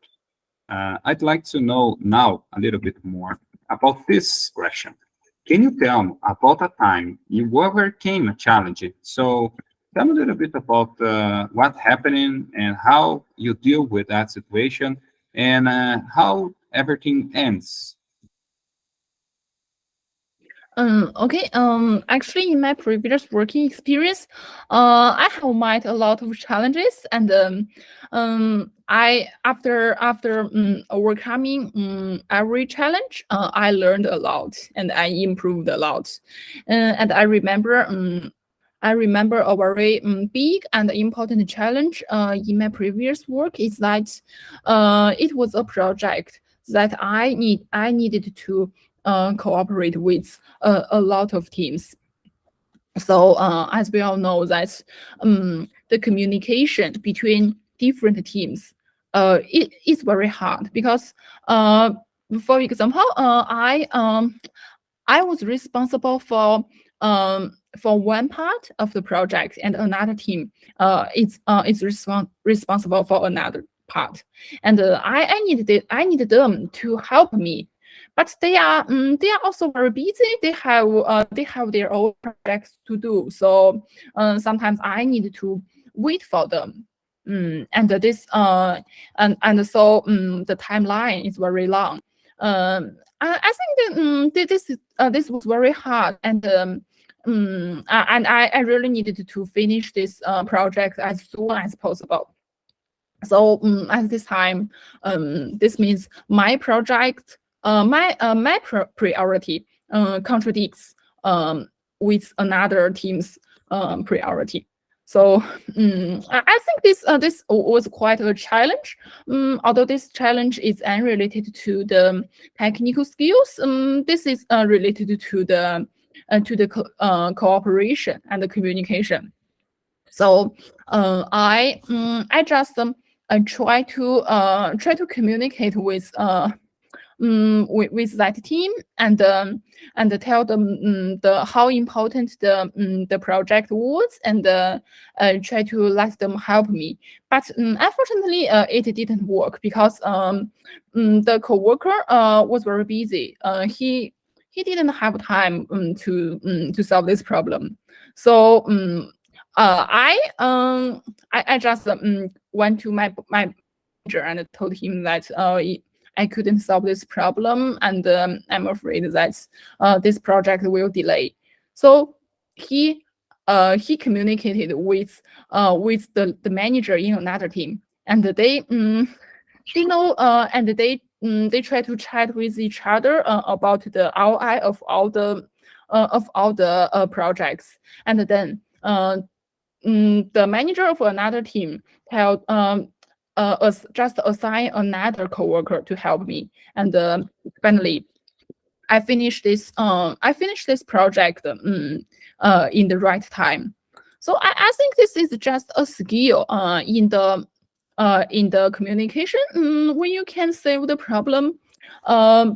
I'd like to know now a little bit more about this question. Can you tell me about a time you overcame a challenge? So tell me a little bit about what happened and how you deal with that situation, and how everything ends. Okay. Actually, in my previous working experience, I have met a lot of challenges, and I after overcoming every challenge, I learned a lot and I improved a lot. And I remember a very big and important challenge in my previous work is that it was a project that I needed to cooperate with a lot of teams. So as we all know that the communication between different teams it is very hard, because for example I was responsible for one part of the project, and another team is responsible for another part, and I needed them to help me, but they are also very busy. They have their own projects to do. So sometimes I need to wait for them. And this and so the timeline is very long. I think that this was very hard, and and I really needed to finish this project as soon as possible. So at this time, this means my project, my priority contradicts with another team's priority. So I think this was quite a challenge. Although this challenge is unrelated to the technical skills, this is related to the cooperation and the communication. So I just try to communicate with with that team and tell them the how important the project was and try to let them help me. But unfortunately, it didn't work because the coworker was very busy. He didn't have time to solve this problem. So I just went to my manager and told him that I couldn't solve this problem, and I'm afraid that this project will delay. So he communicated with the manager in another team, and they know and they try to chat with each other about the ROI of all the projects, and then the manager of another team tell just assign another coworker to help me, and finally I finished this project in the right time. So I think this is just a skill in the communication when you can solve the problem.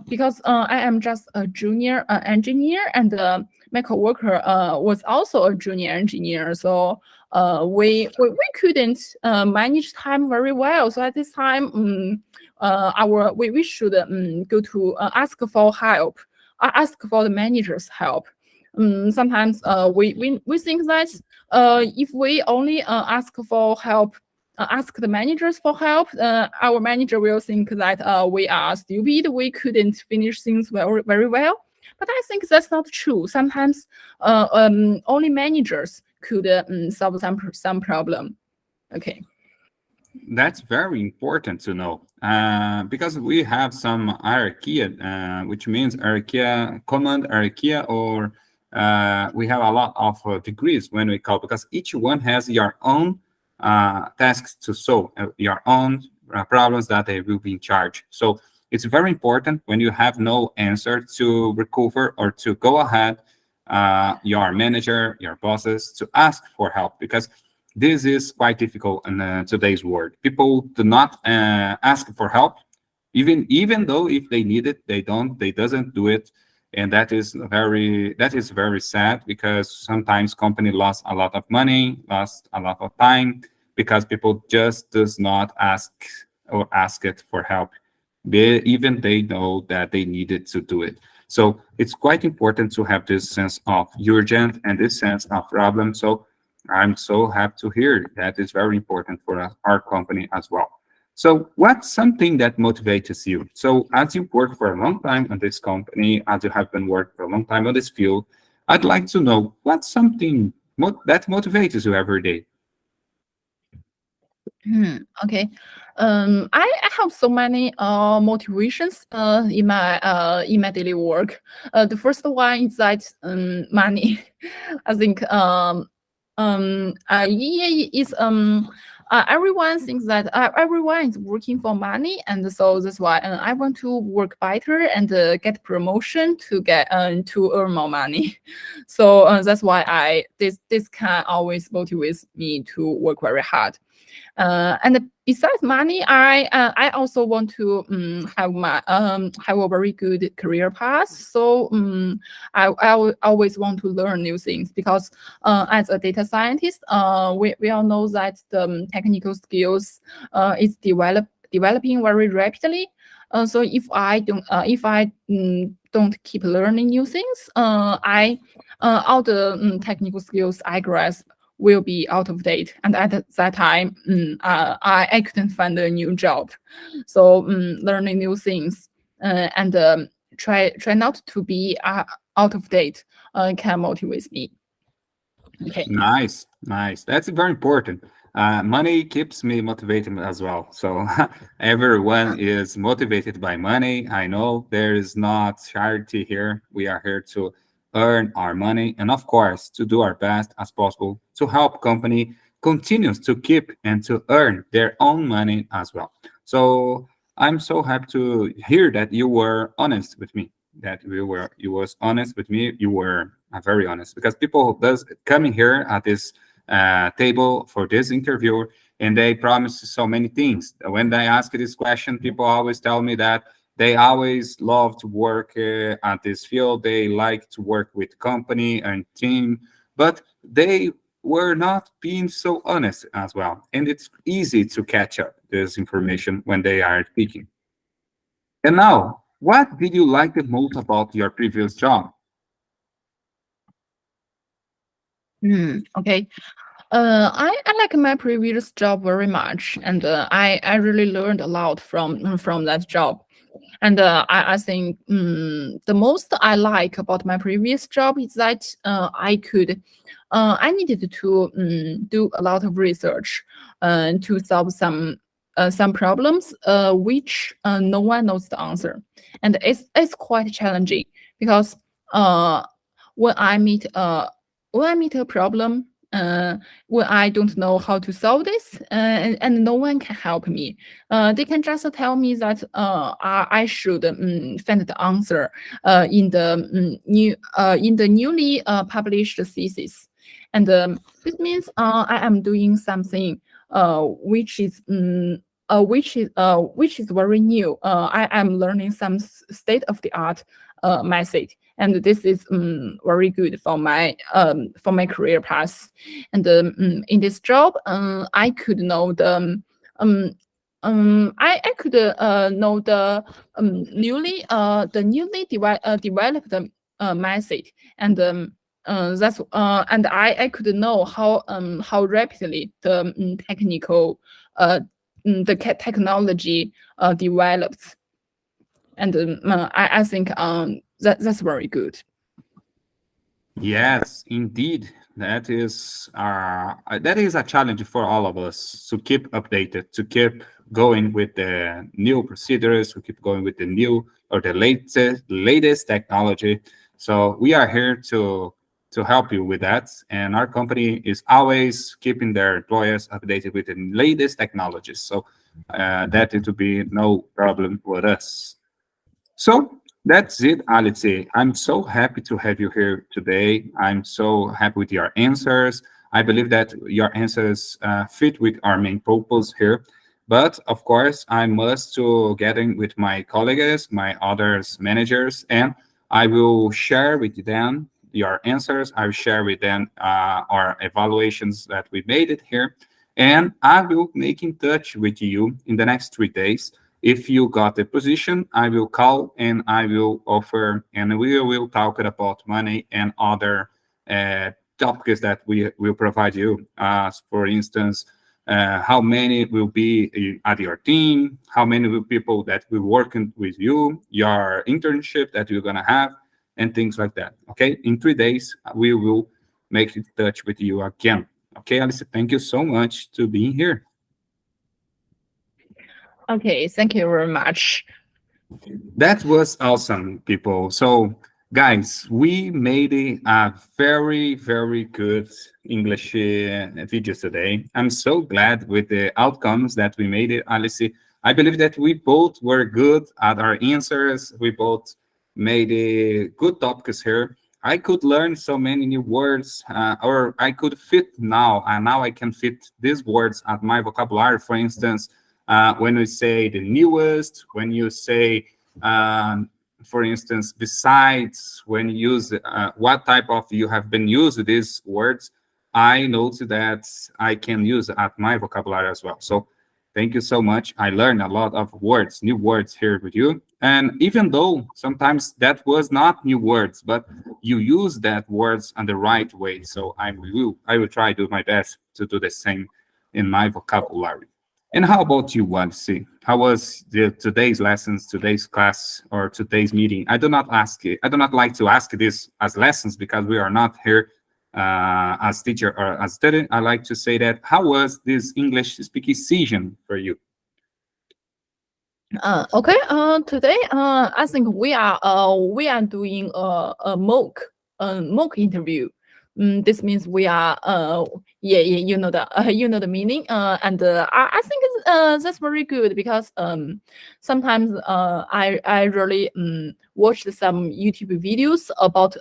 Because I am just a junior engineer, and my coworker was also a junior engineer. So we couldn't manage time very well. So at this time, we should go to ask for help, ask for the manager's help. Sometimes we think that if we only ask for help, ask the managers for help, our manager will think that we are stupid, we couldn't finish things very well. But I think that's not true. Sometimes only managers could solve some problem. Okay. That's very important to know because we have some hierarchy, which means hierarchy, command hierarchy, or we have a lot of degrees when we call, because each one has your own tasks to solve, your own problems that they will be in charge. So it's very important when you have no answer to recover or to go ahead your manager, your bosses, to ask for help, because this is quite difficult in today's world. People do not ask for help, even though if they need it, they doesn't do it, and that is very sad, because sometimes company lost a lot of money, lost a lot of time, because people just does not ask or ask it for help, even they know that they needed to do it. So it's quite important to have this sense of urgent and this sense of problem. So I'm so happy to hear that is very important for our company as well. So what's something that motivates you? So as you work for a long time on this company, as you have been working for a long time on this field, I'd like to know what's something that motivates you every day. Okay. I have so many motivations in my daily work. The first one is that money. I think yeah, is everyone thinks that everyone is working for money, and so that's why I want to work better and get promotion to get to earn more money. So that's why this can always motivate me to work very hard. And besides money, I also want to have a very good career path. So always want to learn new things, because as a data scientist, we all know that the technical skills is developing very rapidly. So if I don't keep learning new things, I all the technical skills I grasp will be out of date, and at that time I couldn't find a new job. So learning new things and try not to be out of date can motivate me. Okay. Nice, nice. That's very important. Money keeps me motivated as well. So everyone is motivated by money. I know there is not charity here. We are here to earn our money, and of course to do our best as possible to help company continues to keep and to earn their own money as well. So I'm so happy to hear that you were honest with me, that you was honest with me. You were very honest, because people does coming here at this table for this interview, and they promise so many things. When they ask this question, people always tell me that They always love to work at this field. They like to work with company and team, but they were not being so honest as well. And it's easy to catch up this information when they are speaking. And now, what did you like the most about your previous job? Okay. I like my previous job very much, and I really learned a lot from that job. And I think the most I like about my previous job is that I needed to do a lot of research to solve some problems which no one knows the answer, and it's quite challenging because uh, when I meet a problem. When I don't know how to solve this, and no one can help me. They can just tell me that I should find the answer in the newly published thesis, and this means I am doing something which is very new. I am learning some state of the art method, and this is very good for my career path. And in this job, I could know I could know the newly developed method, and and I could know how rapidly the technology develops, and I think that's very good. Yes, indeed. That is a challenge for all of us to keep updated, to keep going with the new procedures, to keep going with the new or the latest technology. So we are here to help you with that. And our company is always keeping their employers updated with the latest technologies. So that it will be no problem with us. So that's it, Alice. I'm so happy to have you here today. I'm so happy with your answers. I believe that your answers fit with our main purpose here. But of course, I must to get in with my colleagues, my others managers, and I will share with them your answers. I will share with them our evaluations that we made it here, and I will make in touch with you in the next 3 days. If you got the position, I will call and I will offer, and we will talk about money and other topics that we will provide you. For instance, how many will be at your team, how many will people that will working with you, your internship that you're gonna have, and things like that. Okay, in 3 days we will make in touch with you again. Okay, Alice, thank you so much to being here. Okay, thank you very much. That was awesome, people. So, guys, we made a very, very good English video today. I'm so glad with the outcomes that we made it, Alice. I believe that we both were good at our answers. We both made good topics here. I could learn so many new words, or I could fit now, and now I can fit these words at my vocabulary. For instance, when we say the newest, when you say, for instance, besides, when you use what type of you have been used these words, I noticed that I can use at my vocabulary as well. So thank you so much. I learned a lot of words, new words here with you. And even though sometimes that was not new words, but you use that words in the right way. So I will try to do my best to do the same in my vocabulary. And how about you, Wansi? How was today's lessons, today's class, or today's meeting? I do not ask it. I do not like to ask this as lessons because we are not here as teacher or as student. I like to say that how was this English speaking season for you? Okay. Today, I think we are doing a mock interview. This means we are yeah, you know the meaning. And I think that's very good because sometimes I really watched some YouTube videos about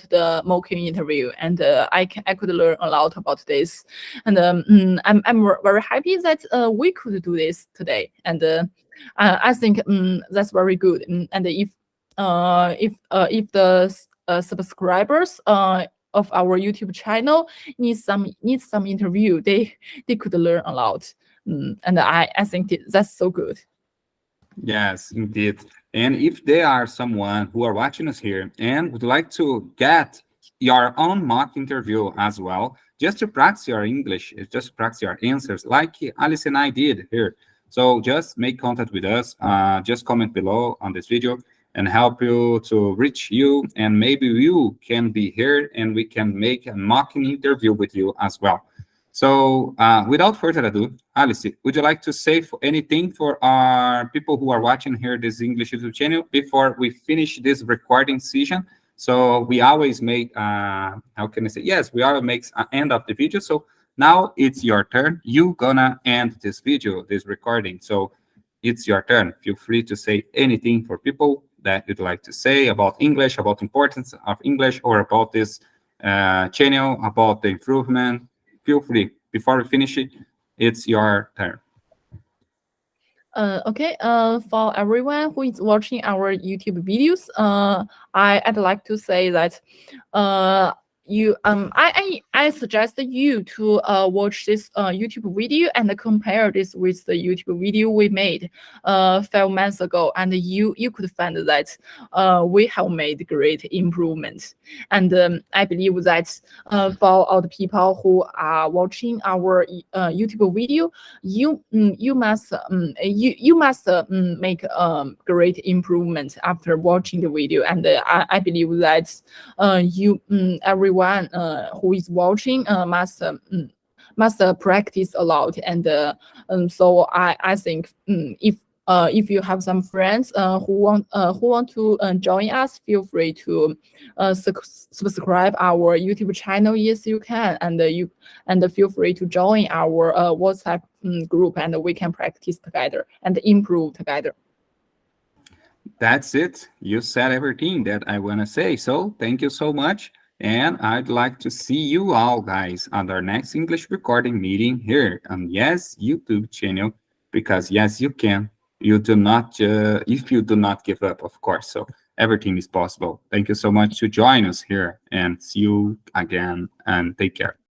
the mock interview, and I could learn a lot about this. And I'm very happy that we could do this today. And I think that's very good. And if the subscribers of our YouTube channel need some interview, they could learn a lot. And I think that's so good. Yes, indeed. And if there are someone who are watching us here and would like to get your own mock interview as well, just to practice your English, just to practice your answers, like Alice and I did here. So just make contact with us. Just comment below on this video and help you to reach you. And maybe you can be here and we can make a mock interview with you as well. So without further ado, Alice, would you like to say anything for our people who are watching here this English YouTube channel before we finish this recording session? So we always make, how can I say? Yes, we always make an end of the video. So now it's your turn. You gonna end this video, this recording. So it's your turn. Feel free to say anything for people that you'd like to say about English, about importance of English, or about this channel, about the improvement. Feel free. Before we finish it, it's your turn. Okay. For everyone who is watching our YouTube videos, I'd like to say that, I suggest you to watch this YouTube video and compare this with the YouTube video we made 5 months ago, and you could find that we have made great improvement. And I believe that for all the people who are watching our YouTube video, you must make great improvement after watching the video. And I believe that everyone who is watching must practice a lot. And so I think if you have some friends who want to join us, feel free to subscribe our YouTube channel. Yes, you can, and feel free to join our WhatsApp group, and we can practice together and improve together. That's it. You said everything that I want to say. So thank you so much. And I'd like to see you all, guys, on our next English recording meeting here on Yes YouTube channel, because yes, you can. You do not, if you do not give up, of course. So everything is possible. Thank you so much to join us here, and see you again, and take care.